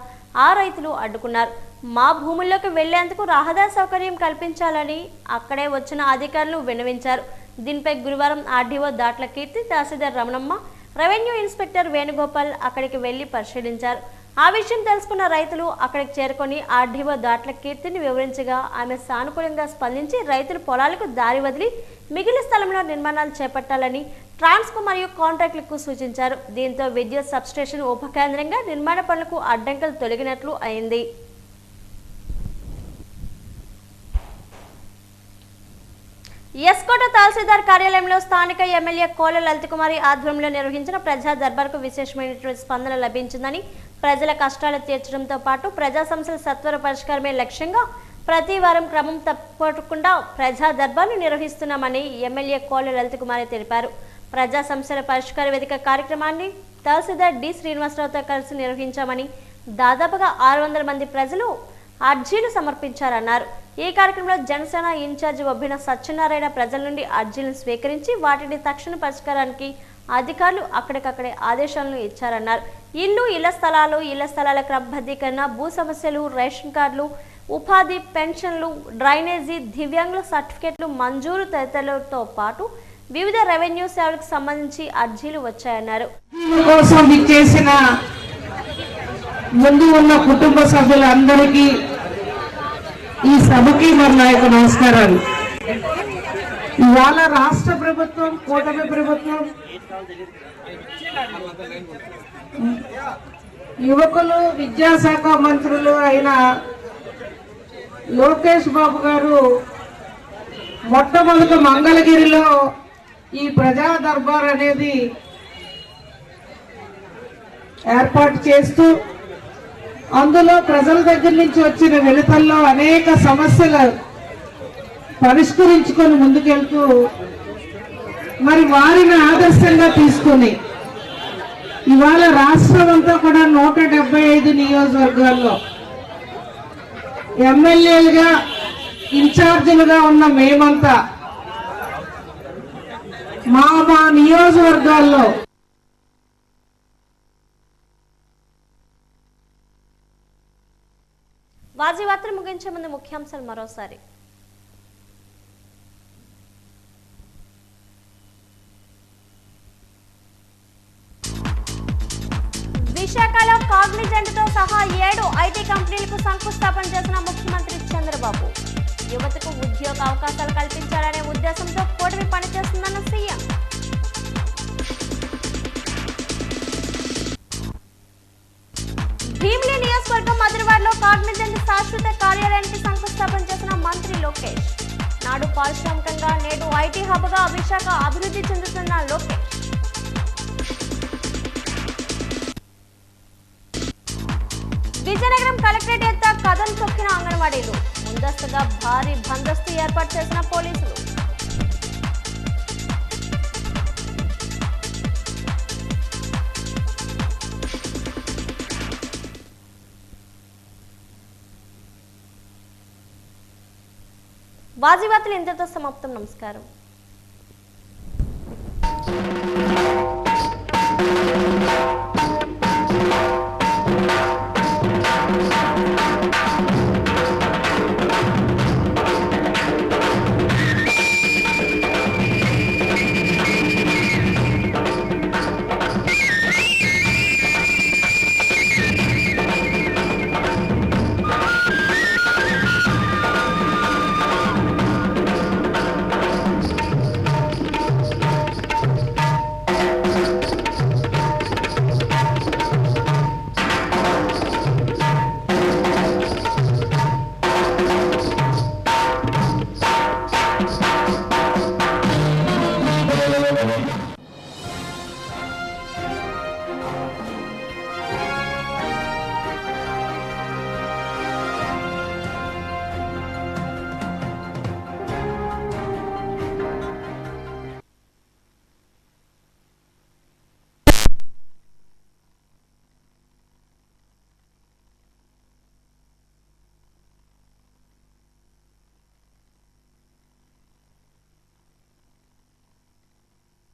ఆ రైతులు అడ్డుకున్నారు. మా భూముల్లోకి వెళ్లేందుకు రహదారి సౌకర్యం కల్పించాలని అక్కడే వచ్చిన అధికారులు విన్నవించారు. దీనిపై గురువారం ఆర్డీఓ దాట్ల కీర్తి, తహసీల్దార్ రమణమ్మ, రెవెన్యూ ఇన్స్పెక్టర్ వేణుగోపాల్ అక్కడికి వెళ్లి పరిశీలించారు. ఆ విషయం తెలుసుకున్న రైతులు అక్కడికి చేరుకొని ఆర్డీఓ దాట్ల కీర్తిని వివరించగా ఆమె సానుకూలంగా స్పందించి రైతులు పొలాలకు దారి వదిలి మిగిలిన స్థలంలో నిర్మాణాలు చేపట్టాలని ట్రాన్స్కో మరియు కాంట్రాక్టులకు సూచించారు. దీంతో విద్యుత్ సబ్స్టేషన్ ఉపకేంద్రంగా నిర్మాణ పనులకు అడ్డంకులు తొలగినట్లు అయింది. ఎస్కోట తహసీల్దార్ కార్యాలయంలో స్థానిక ఎమ్మెల్యే కోల లలిత కుమారి ఆధ్వర్యంలో నిర్వహించిన ప్రజా దర్బార్కు విశేషమైనటువంటి స్పందన లభించిందని, ప్రజల కష్టాలు తీర్చడంతో పాటు ప్రజా సమస్యల సత్వర పరిష్కారమే లక్ష్యంగా ప్రతి వారం క్రమం తప్పకుండా ప్రజా దర్బార్ను నిర్వహిస్తున్నామని ఎమ్మెల్యే కోల లలిత కుమారి తెలిపారు. ప్రజా సమస్యల పరిష్కార వేదిక కార్యక్రమాన్ని తహసీల్దార్ డి శ్రీనివాసరావుతో కలిసి నిర్వహించామని, దాదాపుగా 600 మంది ప్రజలు అర్జీలు సమర్పించారన్నారు. ఈ కార్యక్రమంలో జనసేన ఇన్ఛార్జి ఒబ్బిన సత్యనారాయణ ప్రజల నుండి అర్జీలను స్వీకరించి వాటిని తక్షణ పరిష్కారానికి అధికారులు అక్కడికక్కడే ఆదేశాలను ఇచ్చారన్నారు. ఇళ్ల స్థలాల క్రమబద్ధీకరణ, భూ సమస్యలు, రేషన్ కార్డులు, ఉపాధి, పెన్షన్లు, డ్రైనేజీ, దివ్యాంగుల సర్టిఫికెట్లు మంజూరు తదితరులతో పాటు వివిధ రెవెన్యూ సేవలకు సంబంధించి అర్జీలు వచ్చాయన్నారు. ముందు ఉన్న కుటుంబ సభ్యులందరికీ ఈ సభకి మరి నా యొక్క నమస్కారాలు. ఇవాళ రాష్ట్ర ప్రభుత్వం, కూటమి ప్రభుత్వం, యువకులు, విద్యాశాఖ మంత్రులు అయిన లోకేష్ బాబు గారు మొట్టమొదటి మంగళగిరిలో ఈ ప్రజా దర్బార్ అనేది ఏర్పాటు చేస్తూ అందులో ప్రజల దగ్గర నుంచి వచ్చిన వినతుల్లో అనేక సమస్యలు పరిష్కరించుకొని ముందుకెళ్తూ మరి వారిని ఆదర్శంగా తీసుకుని ఇవాళ రాష్ట్రం అంతా కూడా 175 నియోజకవర్గాల్లో ఎమ్మెల్యేలుగా, ఇన్ఛార్జీలుగా ఉన్న మేమంతా మా నియోజకవర్గాల్లో వాజీ వార్తలు ముగించే ముందు ముఖ్యాంశాలు మరోసారి. విశాఖలో కాగ్నిజెంట్ తో సహా 7 ఐటీ కంపెనీలకు శంకుస్థాపన చేసిన ముఖ్యమంత్రి చంద్రబాబు. యువతకు ఉద్యోగ అవకాశాలు కల్పించాలనే ఉద్దేశంతో కూటమి పనిచేస్తుందన్న సీఎం. భీమిలి నియోజకవర్గం మధురవాడలో కాగ్నిజెంట్ శాశ్వత కార్యాలయానికి శంకుస్థాపన చేసిన మంత్రి లోకేష్. నాడు పారిశ్రామికంగా నేడు ఐటీ హబ్గా విశాఖ అభివృద్ధి చెందుతున్న లోకేష్. విజయనగరం కలెక్టరేట్ ఎత్త కథం తొక్కిన అంగన్వాడీలు. ముందస్తుగా భారీ బందోబస్తు ఏర్పాటు చేసిన పోలీసులు. వాజీవార్తలు ఇంతతో సమాప్తం. నమస్కారం.